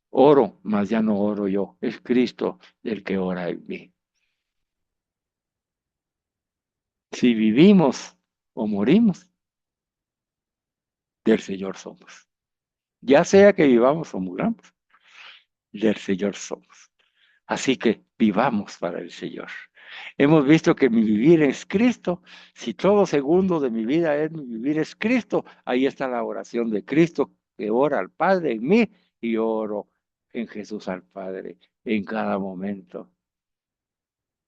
A: Oro, mas ya no oro yo, es Cristo el que ora en mí. Si vivimos o morimos, del Señor somos. Ya sea que vivamos o muramos, del Señor somos. Así que vivamos para el Señor. Hemos visto que mi vivir es Cristo. Si todo segundo de mi vida es mi vivir es Cristo, ahí está la oración de Cristo que ora al Padre en mí y yo oro en Jesús al Padre en cada momento.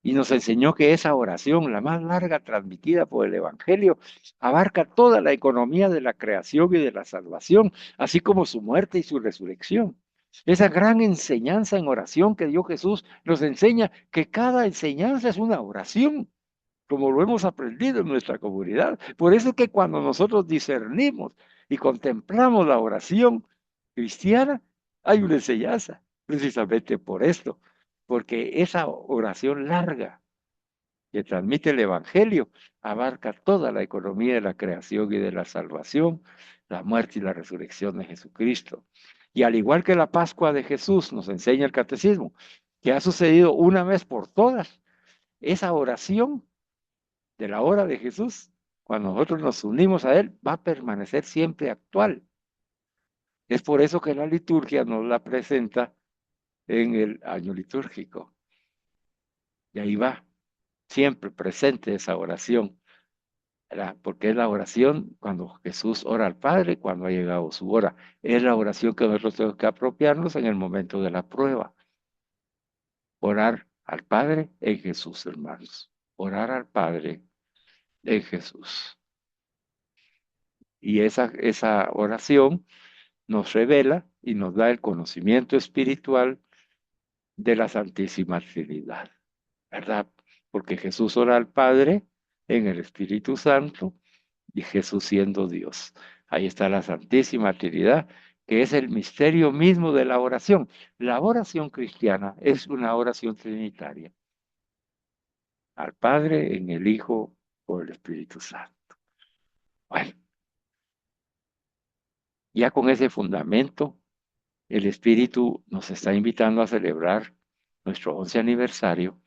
A: Y nos enseñó que esa oración, la más larga transmitida por el Evangelio, abarca toda la economía de la creación y de la salvación, así como su muerte y su resurrección. Esa gran enseñanza en oración que dio Jesús nos enseña que cada enseñanza es una oración, como lo hemos aprendido en nuestra comunidad. Por eso es que cuando nosotros discernimos y contemplamos la oración cristiana, hay una enseñanza, precisamente por esto, porque esa oración larga que transmite el Evangelio abarca toda la economía de la creación y de la salvación, la muerte y la resurrección de Jesucristo. Y al igual que la Pascua de Jesús nos enseña el catecismo, que ha sucedido una vez por todas, esa oración de la hora de Jesús, cuando nosotros nos unimos a Él, va a permanecer siempre actual. Es por eso que la liturgia nos la presenta en el año litúrgico. Y ahí va, siempre presente esa oración, ¿verdad? Porque es la oración cuando Jesús ora al Padre, cuando ha llegado su hora. Es la oración que nosotros tenemos que apropiarnos en el momento de la prueba. Orar al Padre en Jesús, hermanos. Orar al Padre en Jesús. Y esa oración nos revela y nos da el conocimiento espiritual de la Santísima Trinidad, ¿verdad? Porque Jesús ora al Padre en el Espíritu Santo y Jesús siendo Dios. Ahí está la Santísima Trinidad, que es el misterio mismo de la oración. La oración cristiana es una oración trinitaria. Al Padre, en el Hijo, por el Espíritu Santo. Bueno, ya con ese fundamento, el Espíritu nos está invitando a celebrar nuestro 11 aniversario,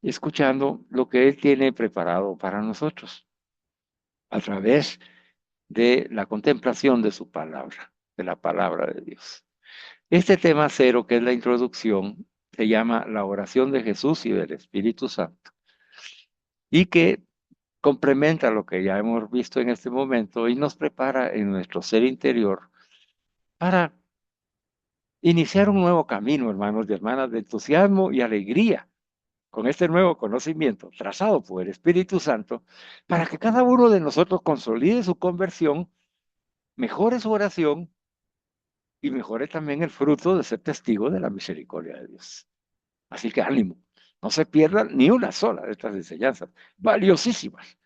A: escuchando lo que Él tiene preparado para nosotros a través de la contemplación de su palabra, de la palabra de Dios. Este tema cero, que es la introducción, se llama la oración de Jesús y del Espíritu Santo, y que complementa lo que ya hemos visto en este momento y nos prepara en nuestro ser interior para iniciar un nuevo camino, hermanos y hermanas, de entusiasmo y alegría con este nuevo conocimiento trazado por el Espíritu Santo, para que cada uno de nosotros consolide su conversión, mejore su oración y mejore también el fruto de ser testigo de la misericordia de Dios. Así que ánimo, no se pierdan ni una sola de estas enseñanzas, valiosísimas,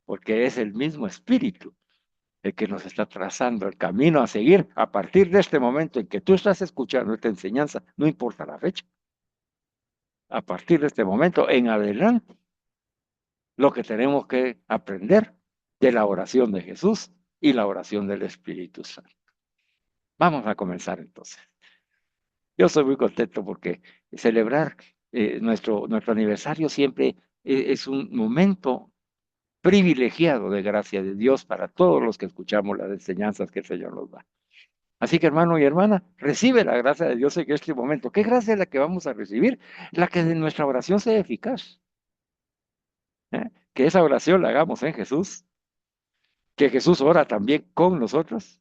A: porque es el mismo Espíritu el que nos está trazando el camino a seguir a partir de este momento en que tú estás escuchando esta enseñanza, no importa la fecha, a partir de este momento en adelante, lo que tenemos que aprender de la oración de Jesús y la oración del Espíritu Santo. Vamos a comenzar entonces. Yo soy muy contento porque celebrar nuestro aniversario siempre es un momento privilegiado de gracia de Dios para todos los que escuchamos las enseñanzas que el Señor nos da. Así que hermano y hermana, recibe la gracia de Dios en este momento. ¿Qué gracia es la que vamos a recibir? La que de nuestra oración sea eficaz. Que esa oración la hagamos en Jesús, que Jesús ora también con nosotros,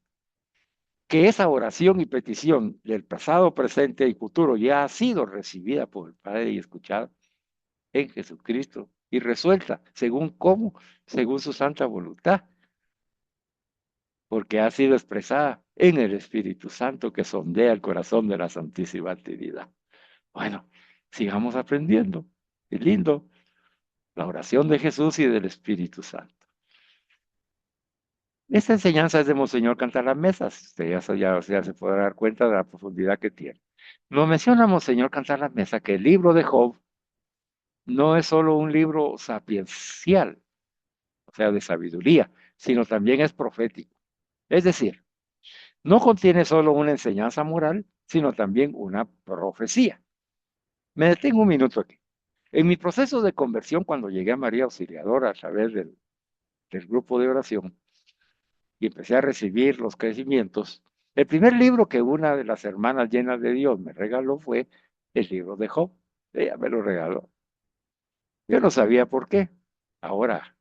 A: que esa oración y petición del pasado, presente y futuro ya ha sido recibida por el Padre y escuchada en Jesucristo y resuelta según cómo, según su santa voluntad, porque ha sido expresada en el Espíritu Santo que sondea el corazón de la Santísima Trinidad. Bueno, sigamos aprendiendo. Es lindo la oración de Jesús y del Espíritu Santo. Esta enseñanza es de Monseñor Cantar las Mesas. Usted ya se podrá dar cuenta de la profundidad que tiene. Nos menciona Monseñor Cantar las Mesas que el libro de Job no es solo un libro sapiencial, o sea, de sabiduría, sino también es profético. Es decir, no contiene solo una enseñanza moral, sino también una profecía. Me detengo un minuto aquí. En mi proceso de conversión, cuando llegué a María Auxiliadora a través del grupo de oración y empecé a recibir los crecimientos, el primer libro que una de las hermanas llenas de Dios me regaló fue el libro de Job. Ella me lo regaló. Yo no sabía por qué. Ahora,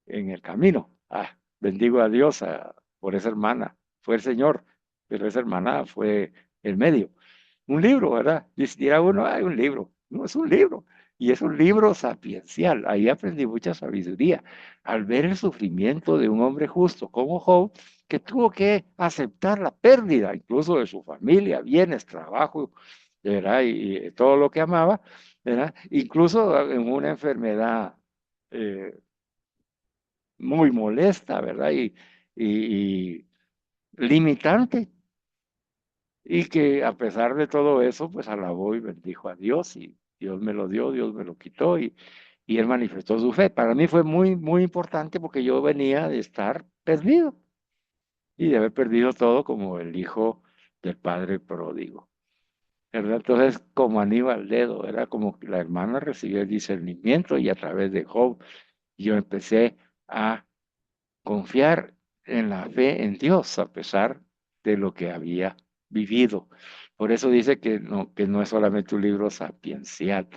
A: en el camino, bendigo a Dios por esa hermana. Fue el Señor, pero esa hermana fue el medio. Un libro, ¿verdad? Dirá uno, hay un libro. No, es un libro. Y es un libro sapiencial. Ahí aprendí mucha sabiduría. Al ver el sufrimiento de un hombre justo como Job, que tuvo que aceptar la pérdida, incluso de su familia, bienes, trabajo, ¿verdad? Y todo lo que amaba, ¿verdad? Incluso en una enfermedad muy molesta, ¿verdad? Y limitante y que a pesar de todo eso, pues alabó y bendijo a Dios y Dios me lo dio, Dios me lo quitó y él manifestó su fe. Para mí fue muy, muy importante porque yo venía de estar perdido y de haber perdido todo como el hijo del padre pródigo. ¿Verdad? Entonces, como Aníbal Dedo, era como que la hermana recibió el discernimiento y a través de Job yo empecé a confiar en la fe en Dios a pesar de lo que había vivido. Por eso dice que no es solamente un libro sapiencial,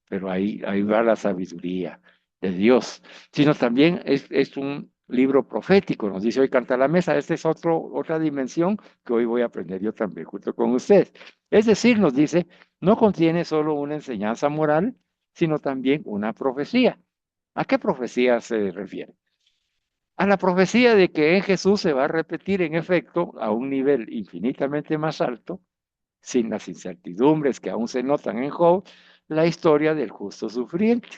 A: pero ahí va la sabiduría de Dios, sino también es un libro profético, nos dice hoy Canta la Mesa. Esta es otra dimensión que hoy voy a aprender yo también junto con ustedes. Es decir, nos dice, no contiene solo una enseñanza moral, sino también una profecía. ¿A qué profecía se refiere? A la profecía de que en Jesús se va a repetir en efecto a un nivel infinitamente más alto, sin las incertidumbres que aún se notan en Job, la historia del justo sufriente.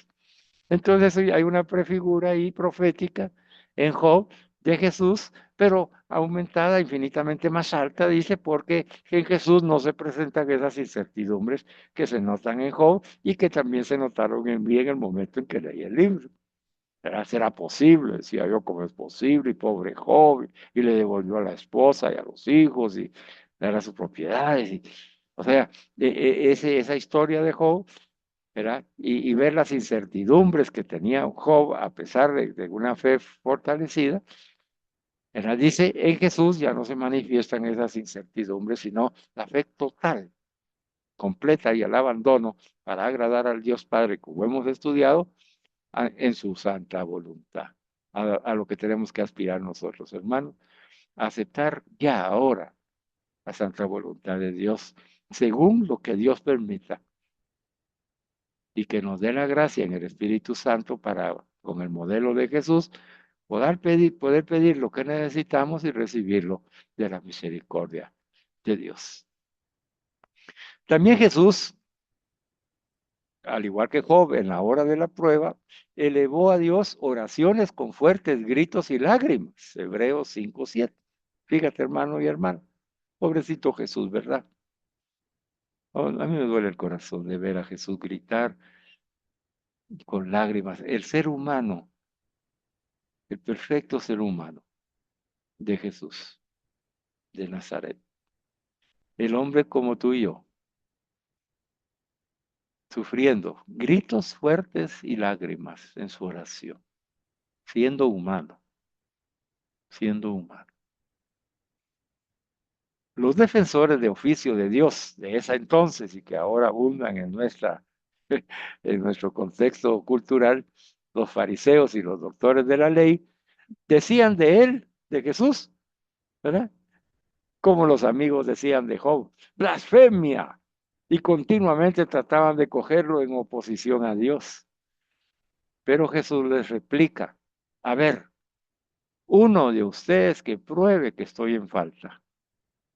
A: Entonces hay una prefigura ahí profética en Job de Jesús, pero aumentada infinitamente más alta, dice, porque en Jesús no se presentan esas incertidumbres que se notan en Job y que también se notaron en mí en el momento en que leí el libro. ¿Será posible? Decía yo, ¿cómo es posible? Y pobre joven, y le devolvió a la esposa y a los hijos y a sus propiedades. O sea, esa historia de Job, ¿verdad? Y ver las incertidumbres que tenía Job a pesar de una fe fortalecida, ¿verdad? Dice, en Jesús ya no se manifiestan esas incertidumbres, sino la fe total, completa y el abandono para agradar al Dios Padre, como hemos estudiado, en su santa voluntad. A lo que tenemos que aspirar nosotros, hermanos, a aceptar ya ahora la santa voluntad de Dios, según lo que Dios permita, y que nos dé la gracia en el Espíritu Santo para, con el modelo de Jesús, poder pedir lo que necesitamos y recibirlo de la misericordia de Dios. También Jesús, al igual que Job en la hora de la prueba, elevó a Dios oraciones con fuertes gritos y lágrimas. Hebreos 5:7. Fíjate, hermano y hermana, pobrecito Jesús, ¿verdad? Oh, a mí me duele el corazón de ver a Jesús gritar con lágrimas. El ser humano, el perfecto ser humano de Jesús, de Nazaret. El hombre como tú y yo, sufriendo gritos fuertes y lágrimas en su oración, siendo humano, siendo humano. Los defensores de oficio de Dios de esa entonces y que ahora abundan en nuestro contexto cultural, los fariseos y los doctores de la ley, decían de él, de Jesús, ¿verdad? Como los amigos decían de Job, blasfemia, y continuamente trataban de cogerlo en oposición a Dios. Pero Jesús les replica, a ver, uno de ustedes que pruebe que estoy en falta.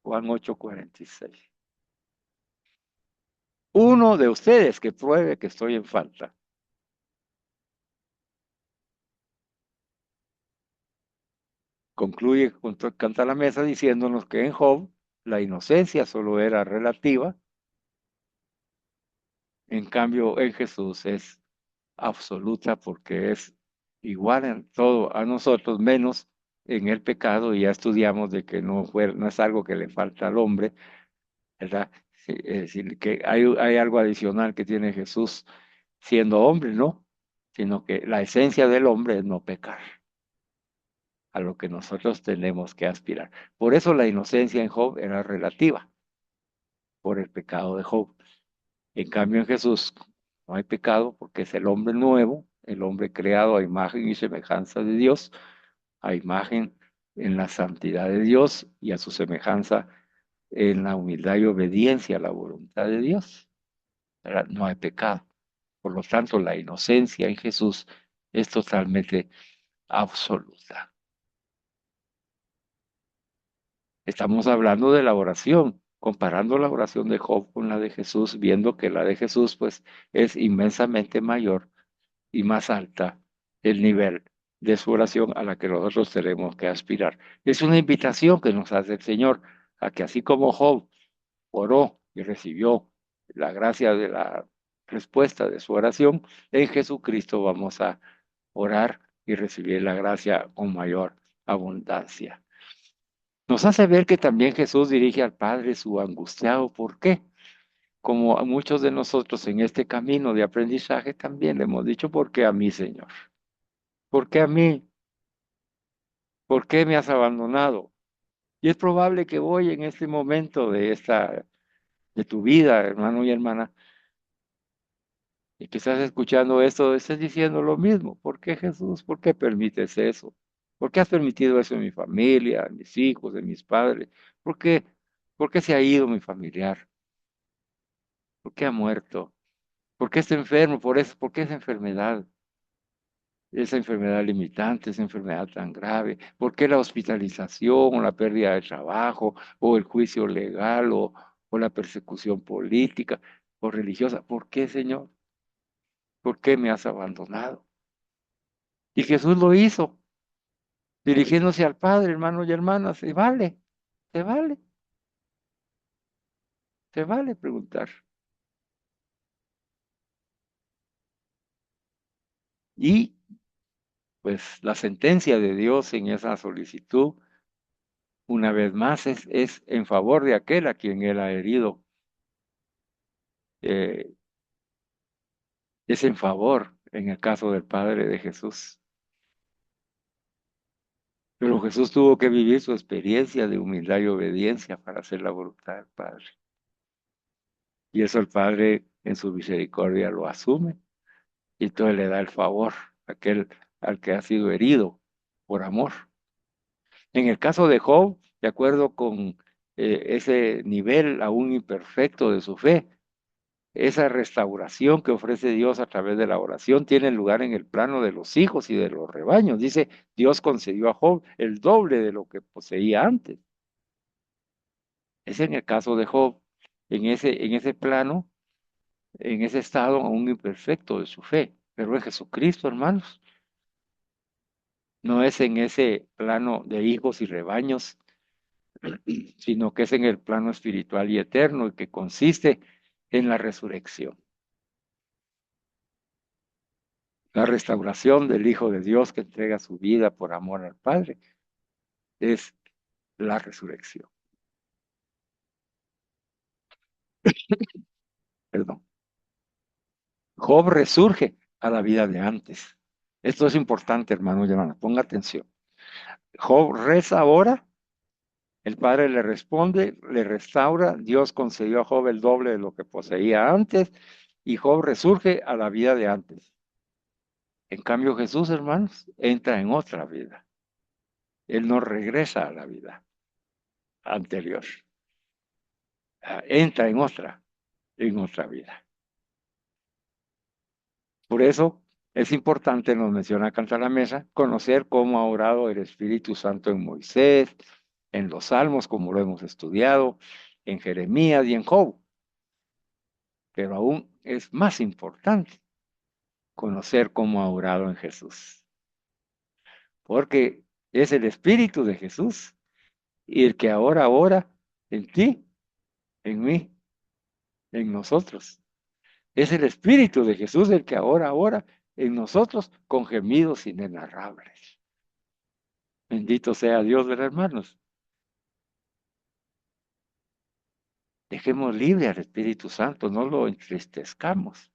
A: Juan 8:46. Uno de ustedes que pruebe que estoy en falta. Concluye junto Canta la Mesa diciéndonos que en Job la inocencia solo era relativa, en cambio en Jesús es absoluta porque es igual en todo a nosotros, menos en el pecado, y ya estudiamos de que no es algo que le falta al hombre, ¿verdad? Sí, es decir, que hay algo adicional que tiene Jesús siendo hombre, ¿no? Sino que la esencia del hombre es no pecar, a lo que nosotros tenemos que aspirar. Por eso la inocencia en Job era relativa, por el pecado de Job. En cambio en Jesús no hay pecado porque es el hombre nuevo, el hombre creado a imagen y semejanza de Dios, a imagen en la santidad de Dios y a su semejanza en la humildad y obediencia a la voluntad de Dios. ¿Verdad? No hay pecado. Por lo tanto, la inocencia en Jesús es totalmente absoluta. Estamos hablando de la oración, comparando la oración de Job con la de Jesús, viendo que la de Jesús pues es inmensamente mayor y más alta el nivel de su oración a la que nosotros tenemos que aspirar. Es una invitación que nos hace el Señor a que así como Job oró y recibió la gracia de la respuesta de su oración, en Jesucristo vamos a orar y recibir la gracia con mayor abundancia. Nos hace ver que también Jesús dirige al Padre su angustiado. ¿Por qué? Como a muchos de nosotros en este camino de aprendizaje también le hemos dicho, ¿por qué a mí, Señor? ¿Por qué a mí? ¿Por qué me has abandonado? Y es probable que voy en este momento de tu vida, hermano y hermana, y que estás escuchando esto, estés diciendo lo mismo. ¿Por qué, Jesús? ¿Por qué permites eso? ¿Por qué has permitido eso en mi familia, en mis hijos, en mis padres? ¿Por qué? ¿Por qué se ha ido mi familiar? ¿Por qué ha muerto? ¿Por qué está enfermo? Por eso, ¿por qué esa enfermedad limitante, esa enfermedad tan grave? ¿Por qué la hospitalización o la pérdida de trabajo o el juicio legal o la persecución política o religiosa? ¿Por qué, Señor? ¿Por qué me has abandonado? Y Jesús lo hizo, dirigiéndose al Padre, hermanos y hermanas. Se vale, se vale preguntar. Y pues la sentencia de Dios en esa solicitud, una vez más, es en favor de aquel a quien Él ha herido. Eh, es en favor en el caso del Padre de Jesús. Pero Jesús tuvo que vivir su experiencia de humildad y obediencia para hacer la voluntad del Padre. Y eso el Padre en su misericordia lo asume y entonces le da el favor a aquel al que ha sido herido por amor. En el caso de Job, de acuerdo con ese nivel aún imperfecto de su fe, esa restauración que ofrece Dios a través de la oración tiene lugar en el plano de los hijos y de los rebaños. Dice, Dios concedió a Job el doble de lo que poseía antes. Es en el caso de Job, en ese plano, en ese estado aún imperfecto de su fe. Pero en Jesucristo, hermanos, no es en ese plano de hijos y rebaños, sino que es en el plano espiritual y eterno y que consiste en la resurrección. La restauración del Hijo de Dios que entrega su vida por amor al Padre es la resurrección. Perdón. Job resurge a la vida de antes. Esto es importante, hermano y hermana. Ponga atención. Job reza ahora, el Padre le responde, le restaura. Dios concedió a Job el doble de lo que poseía antes y Job resurge a la vida de antes. En cambio, Jesús, hermanos, entra en otra vida. Él no regresa a la vida anterior. Entra en otra vida. Por eso es importante, nos menciona Cantar la Mesa, conocer cómo ha orado el Espíritu Santo en Moisés, en los Salmos, como lo hemos estudiado, en Jeremías y en Job. Pero aún es más importante conocer cómo ha orado en Jesús. Porque es el Espíritu de Jesús y el que ahora ora en ti, en mí, en nosotros. Es el Espíritu de Jesús el que ahora ora en nosotros con gemidos inenarrables. Bendito sea Dios, ¿verdad, hermanos? Dejemos libre al Espíritu Santo, no lo entristezcamos.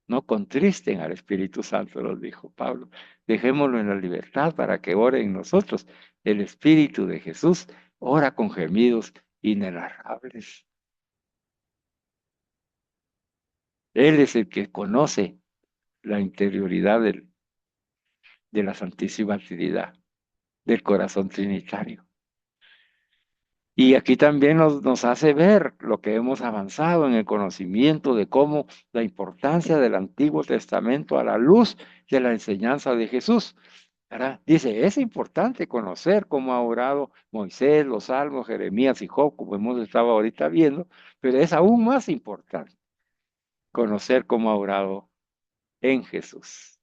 A: No contristen al Espíritu Santo, nos dijo Pablo. Dejémoslo en la libertad para que ore en nosotros. El Espíritu de Jesús ora con gemidos inenarrables. Él es el que conoce la interioridad de la Santísima Trinidad, del corazón trinitario. Y aquí también nos hace ver lo que hemos avanzado en el conocimiento de cómo la importancia del Antiguo Testamento a la luz de la enseñanza de Jesús. ¿Verdad? Dice, es importante conocer cómo ha orado Moisés, los Salmos, Jeremías y Job, como hemos estado ahorita viendo, pero es aún más importante conocer cómo ha orado en Jesús.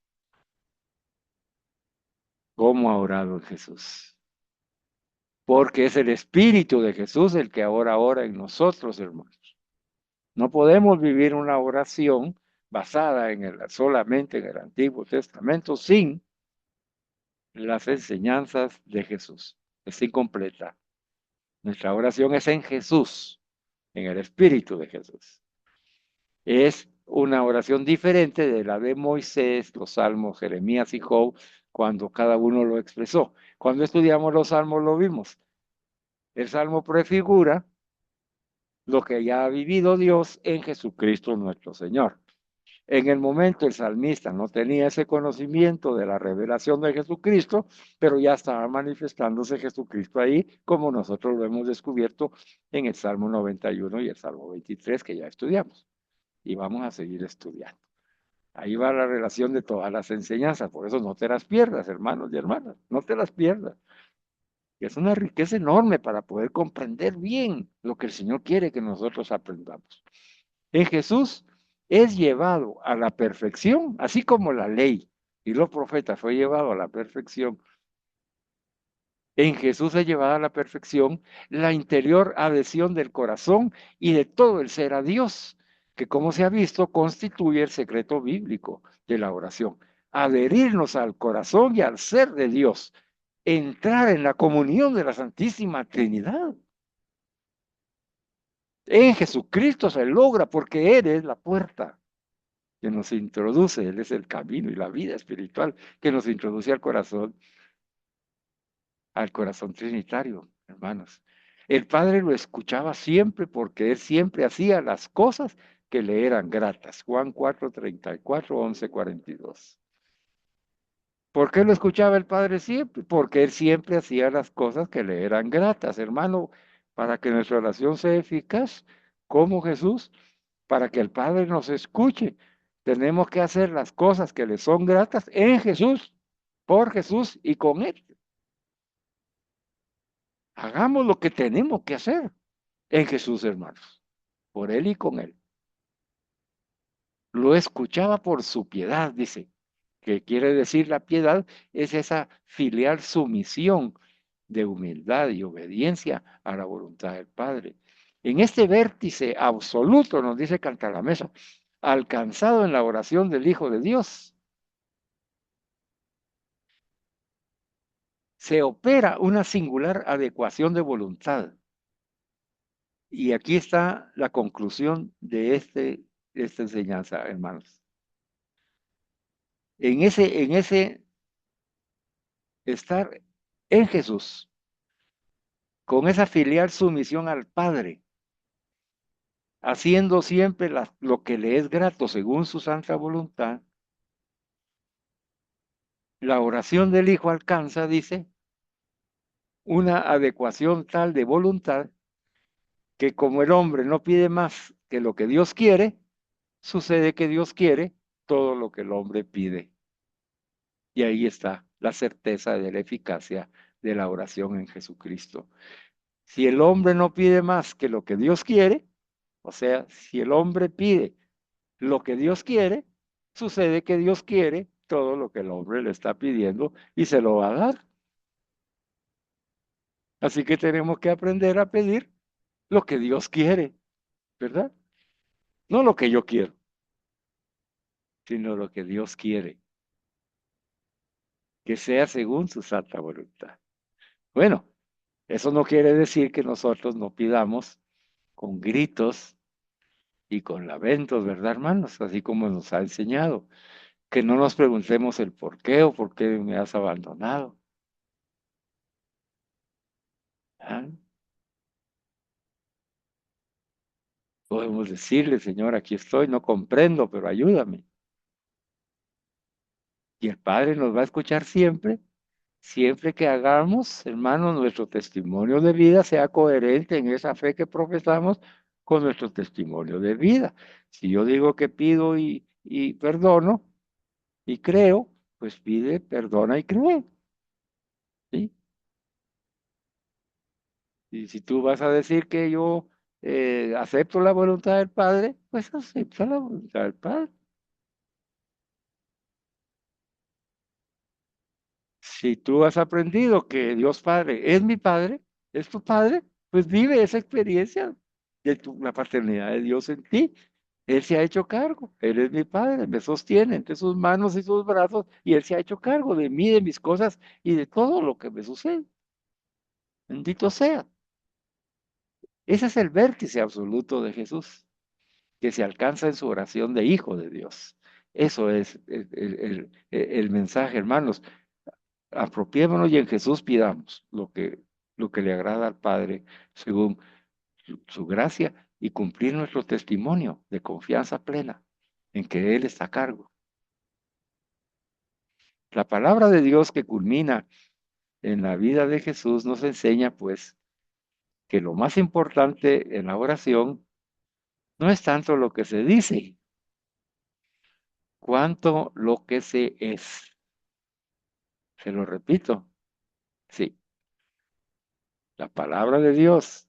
A: cómo ha orado Jesús. Porque es el Espíritu de Jesús el que ahora ora en nosotros, hermanos. No podemos vivir una oración basada solamente en el Antiguo Testamento sin las enseñanzas de Jesús. Es incompleta. Nuestra oración es en Jesús, en el Espíritu de Jesús. Es una oración diferente de la de Moisés, los Salmos, Jeremías y Job, cuando cada uno lo expresó. Cuando estudiamos los Salmos lo vimos. El Salmo prefigura lo que ya ha vivido Dios en Jesucristo nuestro Señor. En el momento el salmista no tenía ese conocimiento de la revelación de Jesucristo, pero ya estaba manifestándose Jesucristo ahí, como nosotros lo hemos descubierto en el Salmo 91 y el Salmo 23 que ya estudiamos. Y vamos a seguir estudiando. Ahí va la relación de todas las enseñanzas, por eso no te las pierdas, hermanos y hermanas, no te las pierdas. Es una riqueza enorme para poder comprender bien lo que el Señor quiere que nosotros aprendamos. En Jesús es llevado a la perfección, así como la ley y los profetas fue llevado a la perfección. En Jesús es llevada a la perfección la interior adhesión del corazón y de todo el ser a Dios, que como se ha visto constituye el secreto bíblico de la oración. Adherirnos al corazón y al ser de Dios, entrar en la comunión de la Santísima Trinidad. En Jesucristo se logra porque Él es la puerta que nos introduce, Él es el camino y la vida espiritual que nos introduce al corazón trinitario, hermanos. El Padre lo escuchaba siempre porque Él siempre hacía las cosas que le eran gratas. Juan 4:34, 11:42. ¿Por qué lo escuchaba el Padre siempre? Porque Él siempre hacía las cosas que le eran gratas, hermano, para que nuestra oración sea eficaz, como Jesús, para que el Padre nos escuche. Tenemos que hacer las cosas que le son gratas en Jesús, por Jesús y con Él. Hagamos lo que tenemos que hacer en Jesús, hermanos, por Él y con Él. Lo escuchaba por su piedad, dice, que quiere decir la piedad es esa filial sumisión de humildad y obediencia a la voluntad del Padre. En este vértice absoluto, nos dice Cantalamesa, alcanzado en la oración del Hijo de Dios, se opera una singular adecuación de voluntad. Y aquí está la conclusión de esta enseñanza, hermanos. En ese estar en Jesús, con esa filial sumisión al Padre, haciendo siempre lo que le es grato según su santa voluntad, la oración del Hijo alcanza, dice, una adecuación tal de voluntad que como el hombre no pide más que lo que Dios quiere, sucede que Dios quiere todo lo que el hombre pide. Y ahí está la certeza de la eficacia de la oración en Jesucristo. Si el hombre no pide más que lo que Dios quiere, o sea, si el hombre pide lo que Dios quiere, sucede que Dios quiere todo lo que el hombre le está pidiendo y se lo va a dar. Así que tenemos que aprender a pedir lo que Dios quiere, ¿verdad? No lo que yo quiero, sino lo que Dios quiere, que sea según su santa voluntad. Bueno, eso no quiere decir que nosotros no pidamos con gritos y con lamentos, ¿verdad, hermanos? Así como nos ha enseñado. Que no nos preguntemos el por qué o por qué me has abandonado. ¿Ah? Podemos decirle, Señor, aquí estoy, no comprendo, pero ayúdame. Y el Padre nos va a escuchar siempre, siempre que hagamos, hermanos, nuestro testimonio de vida sea coherente en esa fe que profesamos con nuestro testimonio de vida. Si yo digo que pido y perdono y creo, pues pide, perdona y cree. ¿Sí? Y si tú vas a decir que yo acepto la voluntad del Padre, pues acepta la voluntad del Padre. Si tú has aprendido que Dios Padre es mi Padre, es tu Padre, pues vive esa experiencia de la paternidad de Dios en ti. Él se ha hecho cargo, Él es mi Padre, me sostiene entre sus manos y sus brazos y Él se ha hecho cargo de mí, de mis cosas y de todo lo que me sucede. Bendito sea. Ese es el vértice absoluto de Jesús, que se alcanza en su oración de Hijo de Dios. Eso es el mensaje, hermanos. Apropiémonos y en Jesús pidamos lo que le agrada al Padre según su gracia y cumplir nuestro testimonio de confianza plena en que Él está a cargo. La palabra de Dios que culmina en la vida de Jesús nos enseña, pues, que lo más importante en la oración no es tanto lo que se dice, cuanto lo que se es. Se lo repito, sí, la palabra de Dios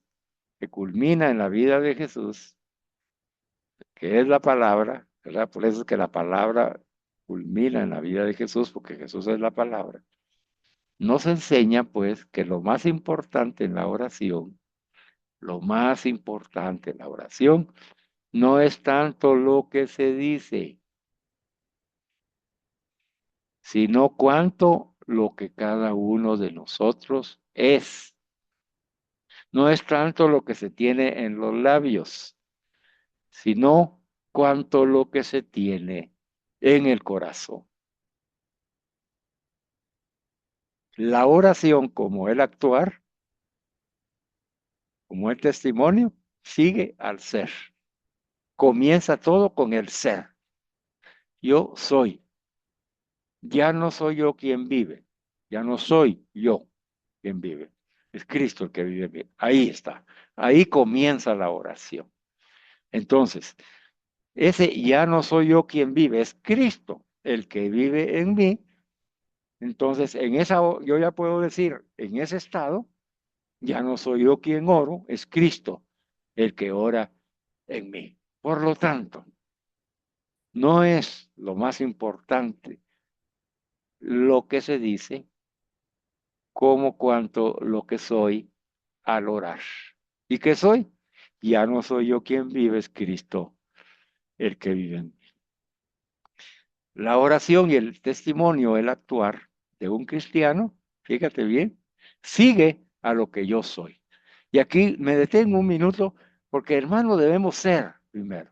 A: que culmina en la vida de Jesús, que es la palabra, ¿verdad? Por eso es que la palabra culmina en la vida de Jesús, porque Jesús es la palabra. Nos enseña, pues, que lo más importante en la oración, lo más importante en la oración, no es tanto lo que se dice, sino cuánto lo que cada uno de nosotros es. No es tanto lo que se tiene en los labios, sino cuánto lo que se tiene en el corazón. La oración como el actuar, como el testimonio, sigue al ser. Comienza todo con el ser. Yo soy. Ya no soy yo quien vive. Ya no soy yo quien vive. Es Cristo el que vive en mí. Ahí está. Ahí comienza la oración. Entonces, ese ya no soy yo quien vive, es Cristo el que vive en mí. Entonces, yo ya puedo decir, en ese estado, ya no soy yo quien oro, es Cristo el que ora en mí. Por lo tanto, no es lo más importante lo que se dice, como cuanto lo que soy al orar. ¿Y qué soy? Ya no soy yo quien vive, es Cristo el que vive en mí. La oración y el testimonio, el actuar de un cristiano, fíjate bien, sigue a lo que yo soy. Y aquí me detengo un minuto porque hermano debemos ser primero.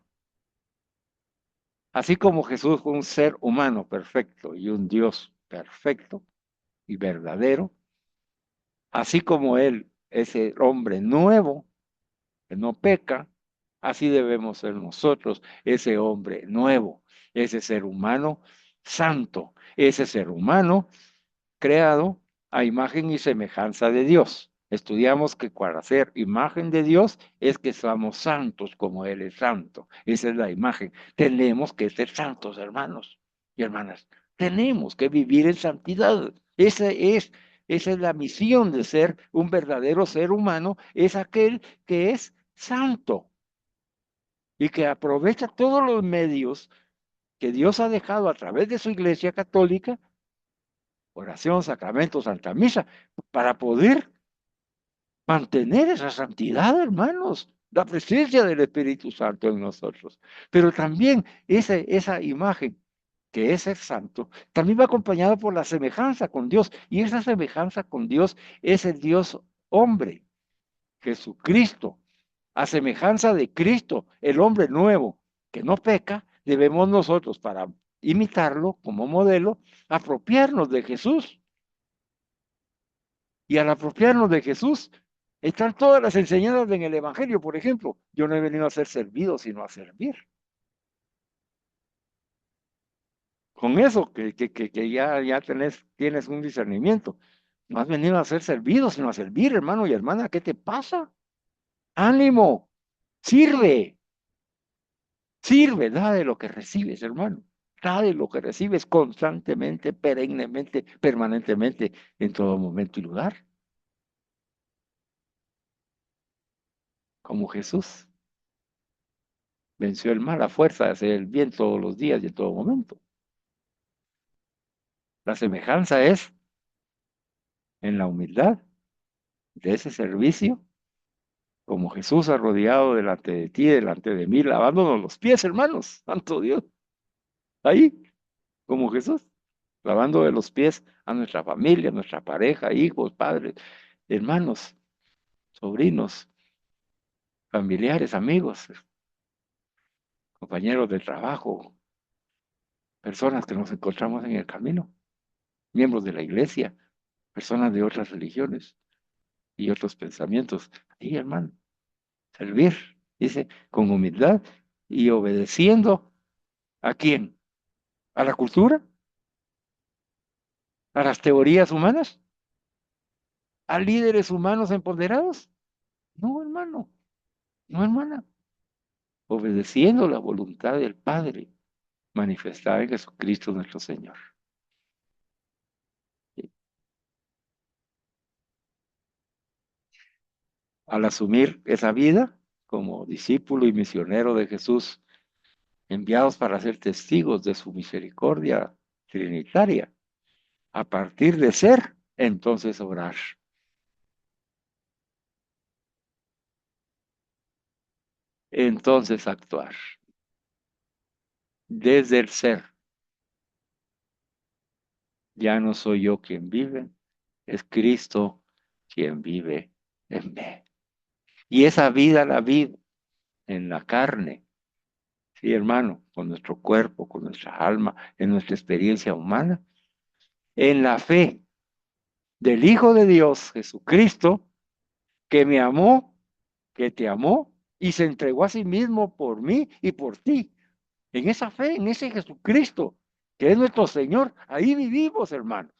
A: Así como Jesús fue un ser humano perfecto y un Dios perfecto y verdadero, así como Él es el hombre nuevo que no peca, así debemos ser nosotros, ese hombre nuevo, ese ser humano santo, ese ser humano creado a imagen y semejanza de Dios. Estudiamos que para ser imagen de Dios es que somos santos como Él es santo. Esa es la imagen. Tenemos que ser santos, hermanos y hermanas. Tenemos que vivir en santidad. Esa es la misión de ser un verdadero ser humano, es aquel que es santo y que aprovecha todos los medios que Dios ha dejado a través de su iglesia católica, oración, sacramento, santa misa, para poder mantener esa santidad, hermanos, la presencia del Espíritu Santo en nosotros. Pero también esa imagen que es el santo, también va acompañada por la semejanza con Dios. Y esa semejanza con Dios es el Dios hombre, Jesucristo. A semejanza de Cristo, el hombre nuevo, que no peca, debemos nosotros, para imitarlo como modelo, apropiarnos de Jesús. Y al apropiarnos de Jesús, están todas las enseñanzas en el Evangelio. Por ejemplo, yo no he venido a ser servido, sino a servir. Con eso que ya tienes un discernimiento. No has venido a ser servido, sino a servir, hermano y hermana. ¿Qué te pasa? Ánimo, sirve, sirve, da de lo que recibes, hermano. Da de lo que recibes constantemente, perennemente, permanentemente, en todo momento y lugar, como Jesús. Venció el mal a fuerza de hacer el bien todos los días y en todo momento. La semejanza es en la humildad de ese servicio, como Jesús arrodillado delante de ti, delante de mí, lavándonos los pies, hermanos, santo Dios, ahí, como Jesús, lavando de los pies a nuestra familia, a nuestra pareja, hijos, padres, hermanos, sobrinos, familiares, amigos, compañeros de trabajo, personas que nos encontramos en el camino, miembros de la iglesia, personas de otras religiones y otros pensamientos. Sí, hermano, servir, dice, con humildad y obedeciendo ¿a quién? ¿A la cultura? ¿A las teorías humanas? ¿A líderes humanos empoderados? No, hermano, no, hermana. Obedeciendo la voluntad del Padre manifestada en Jesucristo nuestro Señor. Al asumir esa vida como discípulo y misionero de Jesús, enviados para ser testigos de su misericordia trinitaria, a partir de ser, entonces orar. Entonces actuar. Desde el ser, ya no soy yo quien vive, es Cristo quien vive en mí. Y esa vida la vivo en la carne, sí, hermano, con nuestro cuerpo, con nuestra alma, en nuestra experiencia humana, en la fe del Hijo de Dios, Jesucristo, que me amó, que te amó y se entregó a sí mismo por mí y por ti. En esa fe, en ese Jesucristo, que es nuestro Señor, ahí vivimos, hermanos.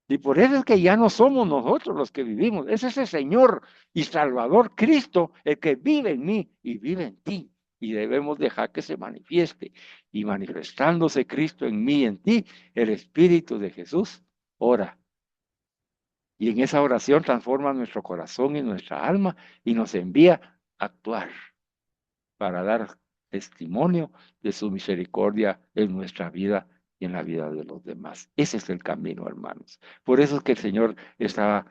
A: Y por eso es que ya no somos nosotros los que vivimos, es ese Señor y Salvador Cristo el que vive en mí y vive en ti. Y debemos dejar que se manifieste. Y manifestándose Cristo en mí y en ti, el Espíritu de Jesús ora. Y en esa oración transforma nuestro corazón y nuestra alma y nos envía a actuar para dar testimonio de su misericordia en nuestra vida y en la vida de los demás. Ese es el camino, hermanos. Por eso es que el Señor estaba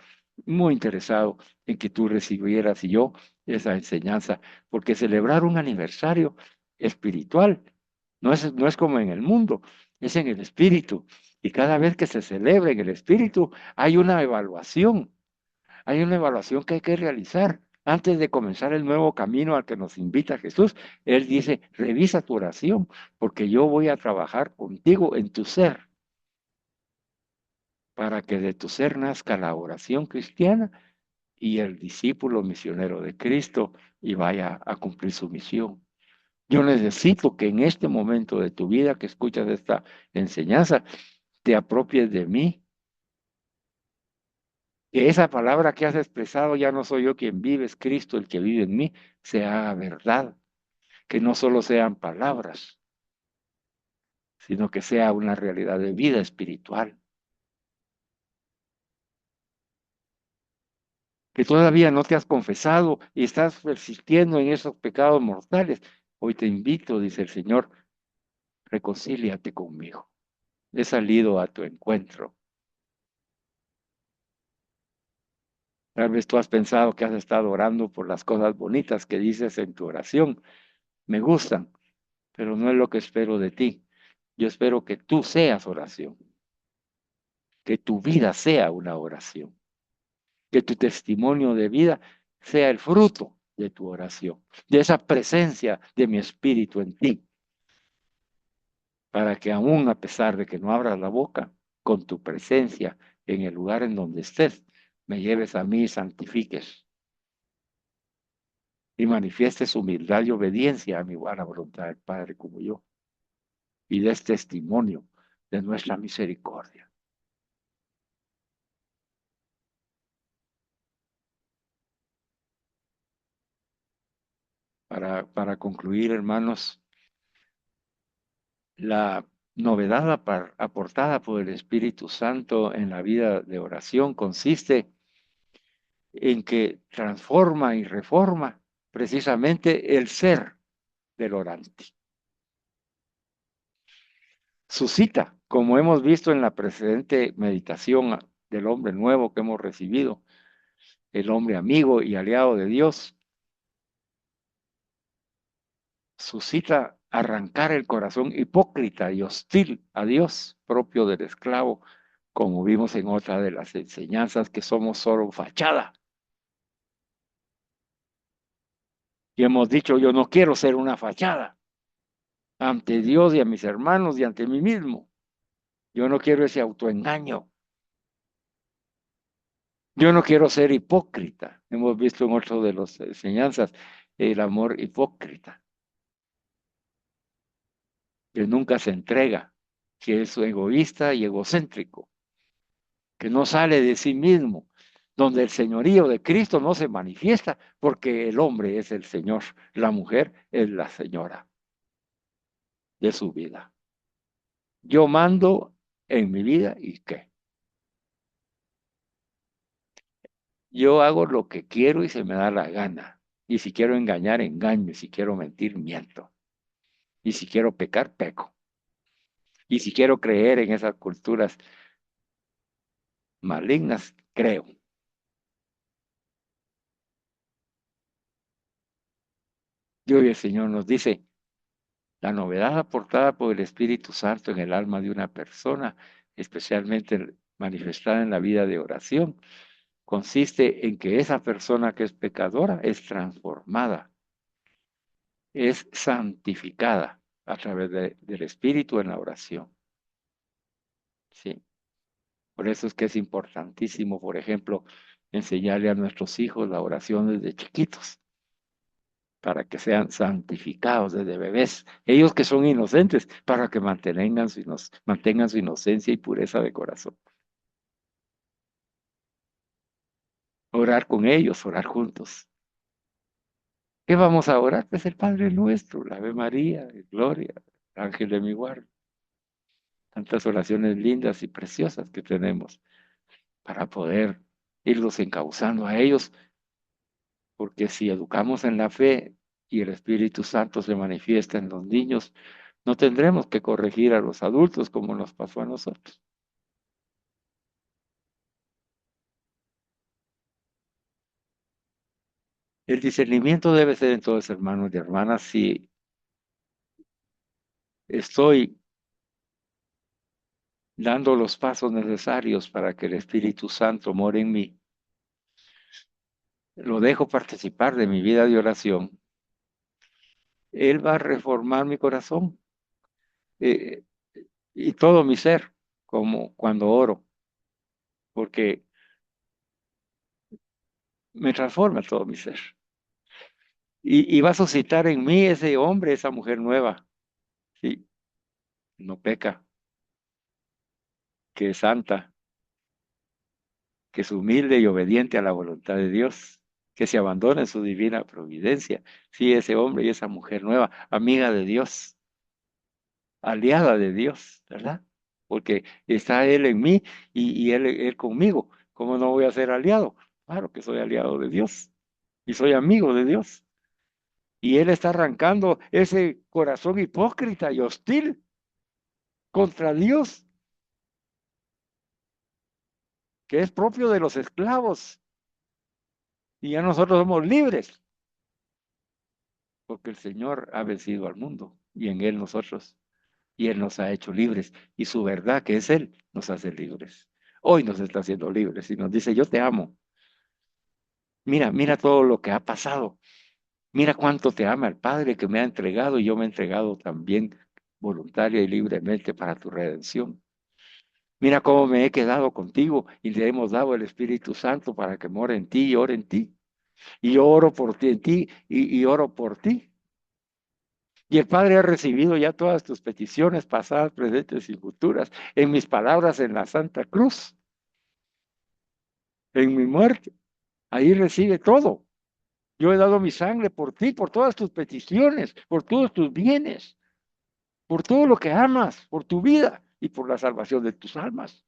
A: muy interesado en que tú recibieras y yo esa enseñanza, porque celebrar un aniversario espiritual no es como en el mundo, es en el espíritu. Y cada vez que se celebra en el espíritu, hay una evaluación que hay que realizar. Antes de comenzar el nuevo camino al que nos invita Jesús, Él dice, revisa tu oración, porque yo voy a trabajar contigo en tu ser, para que de tu ser nazca la oración cristiana y el discípulo misionero de Cristo y vaya a cumplir su misión. Yo necesito que en este momento de tu vida que escuchas esta enseñanza, te apropies de mí, que esa palabra que has expresado ya no soy yo quien vive, es Cristo el que vive en mí, se haga verdad, que no solo sean palabras, sino que sea una realidad de vida espiritual. Que todavía no te has confesado y estás persistiendo en esos pecados mortales. Hoy te invito, dice el Señor, reconcíliate conmigo. He salido a tu encuentro. Tal vez tú has pensado que has estado orando por las cosas bonitas que dices en tu oración. Me gustan, pero no es lo que espero de ti. Yo espero que tú seas oración, que tu vida sea una oración, que tu testimonio de vida sea el fruto de tu oración, de esa presencia de mi espíritu en ti, para que aún a pesar de que no abras la boca, con tu presencia en el lugar en donde estés, me lleves a mí y santifiques y manifiestes humildad y obediencia a mi buena voluntad del Padre como yo, y des testimonio de nuestra misericordia. Para concluir, hermanos, la novedad aportada por el Espíritu Santo en la vida de oración consiste en que transforma y reforma precisamente el ser del orante. Suscita, como hemos visto en la precedente meditación del hombre nuevo que hemos recibido, el hombre amigo y aliado de Dios, suscita arrancar el corazón hipócrita y hostil a Dios, propio del esclavo, como vimos en otra de las enseñanzas, que somos solo fachada. Y hemos dicho, yo no quiero ser una fachada ante Dios y a mis hermanos y ante mí mismo. Yo no quiero ese autoengaño. Yo no quiero ser hipócrita. Hemos visto en otro de las enseñanzas el amor hipócrita, que nunca se entrega, que es egoísta y egocéntrico, que no sale de sí mismo, donde el señorío de Cristo no se manifiesta, porque el hombre es el Señor, la mujer es la señora de su vida. Yo mando en mi vida y qué. Yo hago lo que quiero y se me da la gana. Y si quiero engañar, engaño. Y si quiero mentir, miento. Y si quiero pecar, peco. Y si quiero creer en esas culturas malignas, creo. Y hoy el Señor nos dice, la novedad aportada por el Espíritu Santo en el alma de una persona, especialmente manifestada en la vida de oración, consiste en que esa persona que es pecadora es transformada, es santificada a través del Espíritu en la oración. Sí. Por eso es que es importantísimo, por ejemplo, enseñarle a nuestros hijos la oración desde chiquitos, para que sean santificados desde bebés. Ellos que son inocentes, para que mantengan su inocencia y pureza de corazón. Orar con ellos, orar juntos. ¿Qué vamos a orar? Pues el Padre Nuestro, la Ave María, Gloria, Ángel de mi guarda. Tantas oraciones lindas y preciosas que tenemos para poder irlos encauzando a ellos, porque si educamos en la fe y el Espíritu Santo se manifiesta en los niños, no tendremos que corregir a los adultos como nos pasó a nosotros. El discernimiento debe ser entonces, hermanos y hermanas, si estoy dando los pasos necesarios para que el Espíritu Santo more en mí, lo dejo participar de mi vida de oración, Él va a reformar mi corazón eh, y todo mi ser, como cuando oro, porque me transforma todo mi ser. Y va a suscitar en mí ese hombre, esa mujer nueva, ¿sí? No peca, que es santa, que es humilde y obediente a la voluntad de Dios, que se abandona en su divina providencia. Sí, ese hombre y esa mujer nueva, amiga de Dios, aliada de Dios, ¿verdad? Porque está Él en mí y él conmigo. ¿Cómo no voy a ser aliado? Claro que soy aliado de Dios y soy amigo de Dios. Y Él está arrancando ese corazón hipócrita y hostil contra Dios, que es propio de los esclavos. Y ya nosotros somos libres, porque el Señor ha vencido al mundo y en Él nosotros, y Él nos ha hecho libres. Y su verdad, que es Él, nos hace libres. Hoy nos está haciendo libres y nos dice, yo te amo. Mira, mira todo lo que ha pasado. Mira cuánto te ama el Padre que me ha entregado y yo me he entregado también voluntaria y libremente para tu redención. Mira cómo me he quedado contigo y le hemos dado el Espíritu Santo para que more en ti y ore en ti. Y yo oro por ti en ti y oro por ti. Y el Padre ha recibido ya todas tus peticiones pasadas, presentes y futuras en mis palabras en la Santa Cruz, en mi muerte. Ahí recibe todo. Yo he dado mi sangre por ti, por todas tus peticiones, por todos tus bienes, por todo lo que amas, por tu vida y por la salvación de tus almas.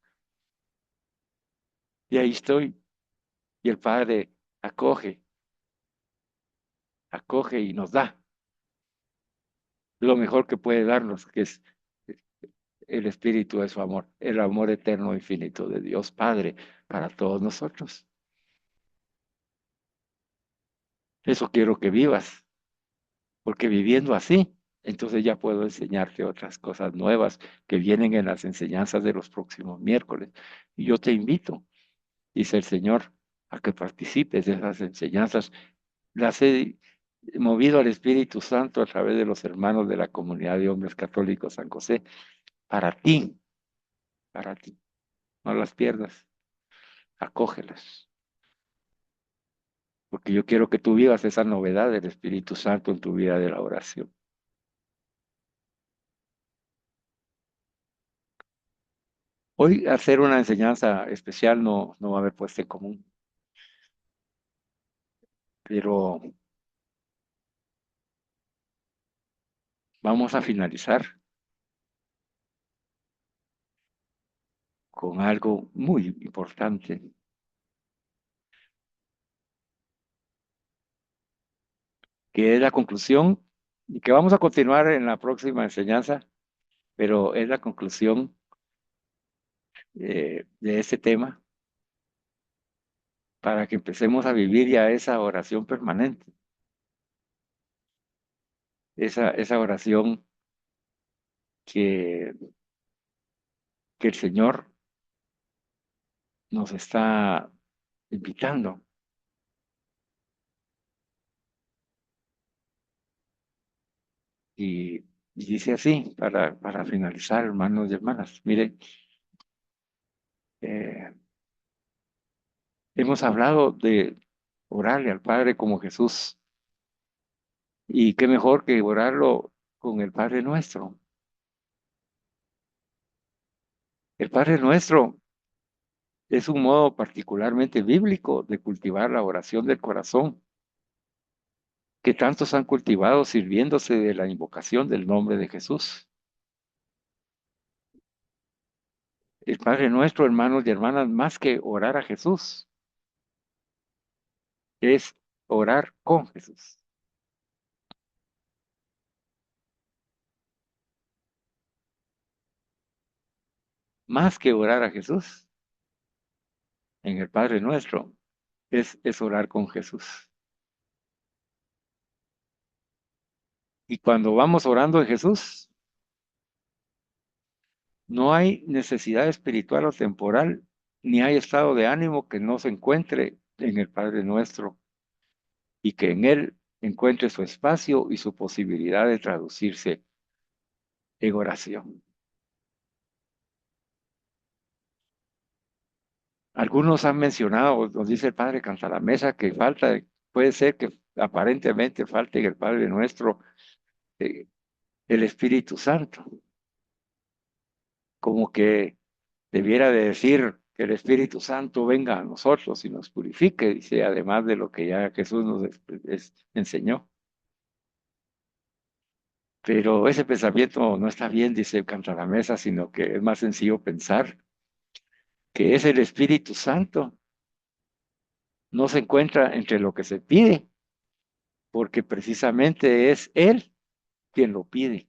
A: Y ahí estoy. Y el Padre acoge, acoge y nos da lo mejor que puede darnos, que es el espíritu de su amor, el amor eterno e infinito de Dios Padre para todos nosotros. Eso quiero que vivas, porque viviendo así, entonces ya puedo enseñarte otras cosas nuevas que vienen en las enseñanzas de los próximos miércoles. Y yo te invito, dice el Señor, a que participes de esas enseñanzas. Las he movido al Espíritu Santo a través de los hermanos de la comunidad de hombres católicos San José, para ti, para ti. No las pierdas, acógelas, porque yo quiero que tú vivas esa novedad del Espíritu Santo en tu vida de la oración. Hoy hacer una enseñanza especial no va a haber puesto en común, pero vamos a finalizar con algo muy importante, que es la conclusión, y que vamos a continuar en la próxima enseñanza, pero es la conclusión de este tema para que empecemos a vivir ya esa oración permanente, esa oración que, que el Señor nos está invitando. Y, y dice así, para finalizar, hermanos y hermanas, miren, eh, hemos hablado de orarle al Padre como Jesús, y qué mejor que orarlo con el Padre Nuestro. El Padre Nuestro es un modo particularmente bíblico de cultivar la oración del corazón, que tantos han cultivado sirviéndose de la invocación del nombre de Jesús. El Padre Nuestro, hermanos y hermanas, más que orar a Jesús, es orar con Jesús. Más que orar a Jesús, en el Padre Nuestro, es orar con Jesús. Y cuando vamos orando en Jesús, no hay necesidad espiritual o temporal, ni hay estado de ánimo que no se encuentre en el Padre Nuestro y que en Él encuentre su espacio y su posibilidad de traducirse en oración. Algunos han mencionado, nos dice el Padre Cantalamesa, que falta, puede ser que aparentemente falte en el Padre Nuestro eh, el Espíritu Santo, como que debiera de decir que el Espíritu Santo venga a nosotros y nos purifique, dice, además de lo que ya Jesús nos enseñó. Pero ese pensamiento no está bien, dice Cantalamesa, sino que es más sencillo pensar que es el Espíritu Santo. No se encuentra entre lo que se pide, porque precisamente es Él quien lo pide.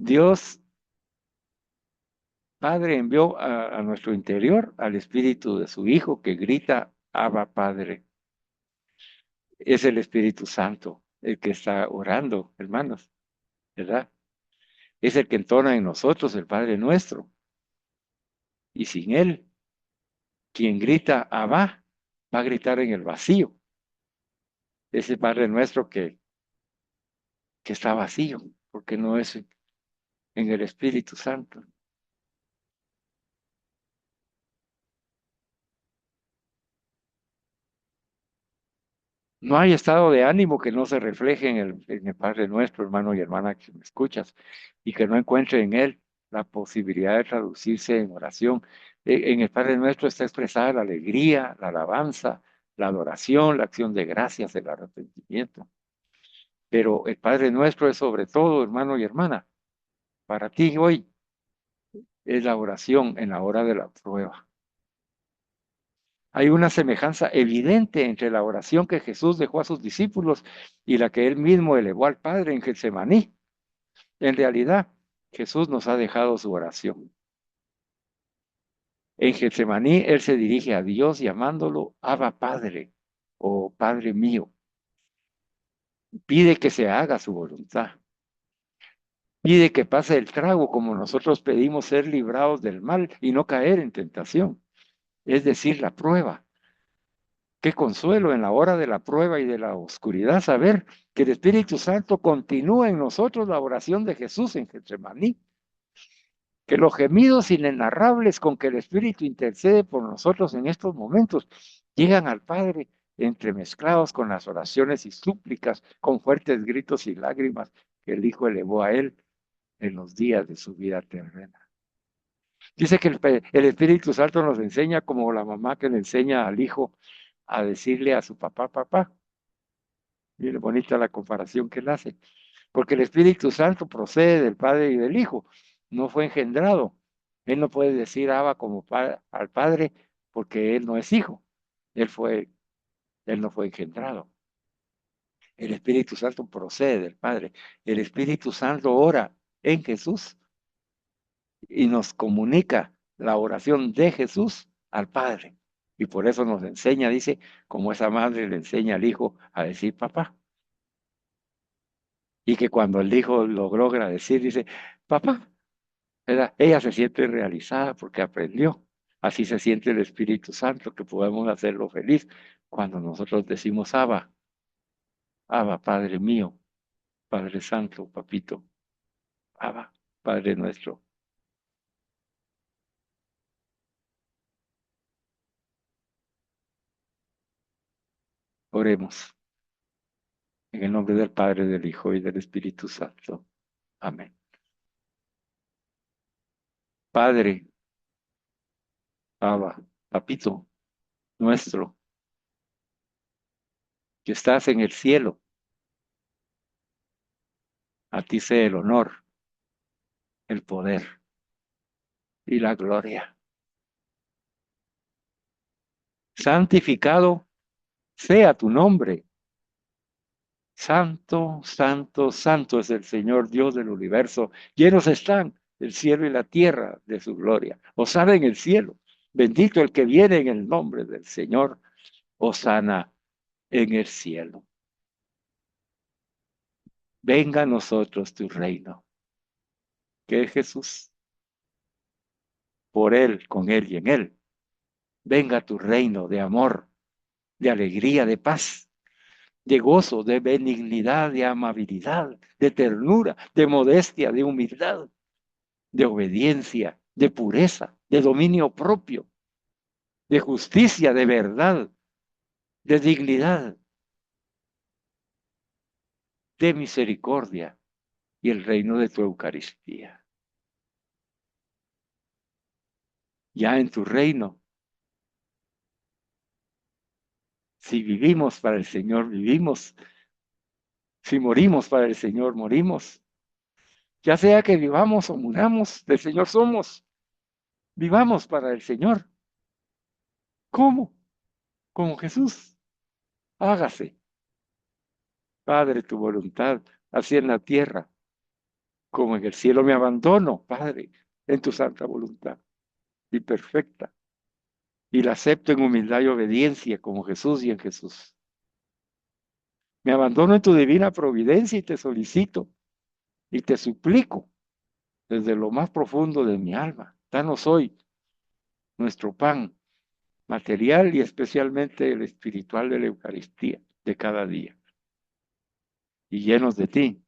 A: Dios Padre envió a nuestro interior al Espíritu de su Hijo que grita, Abba Padre. Es el Espíritu Santo el que está orando, hermanos, ¿verdad? Es el que entona en nosotros el Padre nuestro. Y sin Él, quien grita, Abba, va a gritar en el vacío. Ese Padre nuestro que está vacío, porque no es en el Espíritu Santo. No hay estado de ánimo que no se refleje en el Padre nuestro, hermano y hermana que me escuchas, y que no encuentre en él la posibilidad de traducirse en oración. En el Padre nuestro está expresada la alegría, la alabanza, la adoración, la acción de gracias, el arrepentimiento. Pero el Padre nuestro es sobre todo, hermano y hermana, para ti hoy es la oración en la hora de la prueba. Hay una semejanza evidente entre la oración que Jesús dejó a sus discípulos y la que él mismo elevó al Padre en Getsemaní. En realidad, Jesús nos ha dejado su oración. En Getsemaní, él se dirige a Dios llamándolo Abba Padre o Padre mío. Pide que se haga su voluntad. Pide que pase el trago como nosotros pedimos ser librados del mal y no caer en tentación, es decir, la prueba. Qué consuelo en la hora de la prueba y de la oscuridad saber que el Espíritu Santo continúa en nosotros la oración de Jesús en Getsemaní, que los gemidos inenarrables con que el Espíritu intercede por nosotros en estos momentos llegan al Padre entremezclados con las oraciones y súplicas, con fuertes gritos y lágrimas que el Hijo elevó a él en los días de su vida terrena. Dice que el Espíritu Santo nos enseña como la mamá que le enseña al hijo a decirle a su papá, papá. Mire, bonita la comparación que él hace. Porque el Espíritu Santo procede del Padre y del Hijo. No fue engendrado. Él no puede decir Abba como al Padre porque él no es hijo. Él, él no fue engendrado. El Espíritu Santo procede del Padre. El Espíritu Santo ora en Jesús y nos comunica la oración de Jesús al Padre. Y por eso nos enseña, dice, como esa madre le enseña al hijo a decir papá. Y que cuando el hijo logró agradecer, dice, papá, ¿verdad? Ella se siente realizada porque aprendió. Así se siente el Espíritu Santo, que podemos hacerlo feliz cuando nosotros decimos Abba, Abba, Padre mío, Padre Santo, Papito, Abba, Padre nuestro. Oremos en el nombre del Padre, del Hijo y del Espíritu Santo. Amén. Padre, Abba, Papito nuestro, que estás en el cielo, a ti sea el honor, el poder y la gloria. Santificado sea tu nombre. Santo, santo, santo es el Señor Dios del universo. Llenos están el cielo y la tierra de su gloria. Hosana en el cielo. Bendito el que viene en el nombre del Señor. Hosana en el cielo. Venga a nosotros tu reino, que es Jesús. Por Él, con Él y en Él. Venga tu reino de amor, de alegría, de paz, de gozo, de benignidad, de amabilidad, de ternura, de modestia, de humildad, de obediencia, de pureza, de dominio propio, de justicia, de verdad, de dignidad, de misericordia y el reino de tu Eucaristía. Ya en tu reino, si vivimos para el Señor, vivimos. Si morimos para el Señor, morimos. Ya sea que vivamos o muramos, del Señor somos. Vivamos para el Señor. ¿Cómo? Como Jesús. Hágase, Padre, tu voluntad, así en la tierra como en el cielo. Me abandono, Padre, en tu santa voluntad y perfecta. Y la acepto en humildad y obediencia como Jesús y en Jesús. Me abandono en tu divina providencia y te solicito y te suplico desde lo más profundo de mi alma. Danos hoy nuestro pan material y especialmente el espiritual de la Eucaristía de cada día. Y llenos de ti,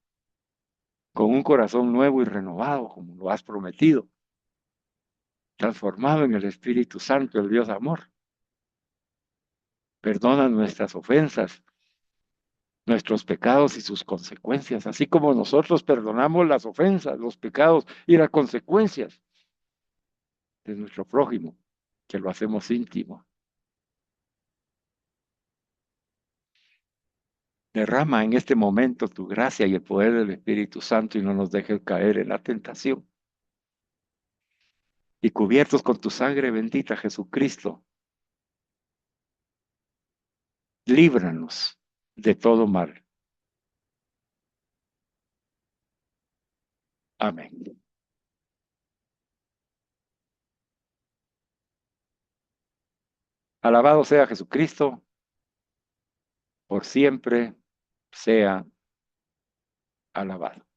A: con un corazón nuevo y renovado, como lo has prometido, transformado en el Espíritu Santo, el Dios amor. Perdona nuestras ofensas, nuestros pecados y sus consecuencias, así como nosotros perdonamos las ofensas, los pecados y las consecuencias de nuestro prójimo, que lo hacemos íntimo. Derrama en este momento tu gracia y el poder del Espíritu Santo y no nos dejes caer en la tentación. Y cubiertos con tu sangre bendita, Jesucristo, líbranos de todo mal. Amén. Alabado sea Jesucristo, por siempre sea alabado.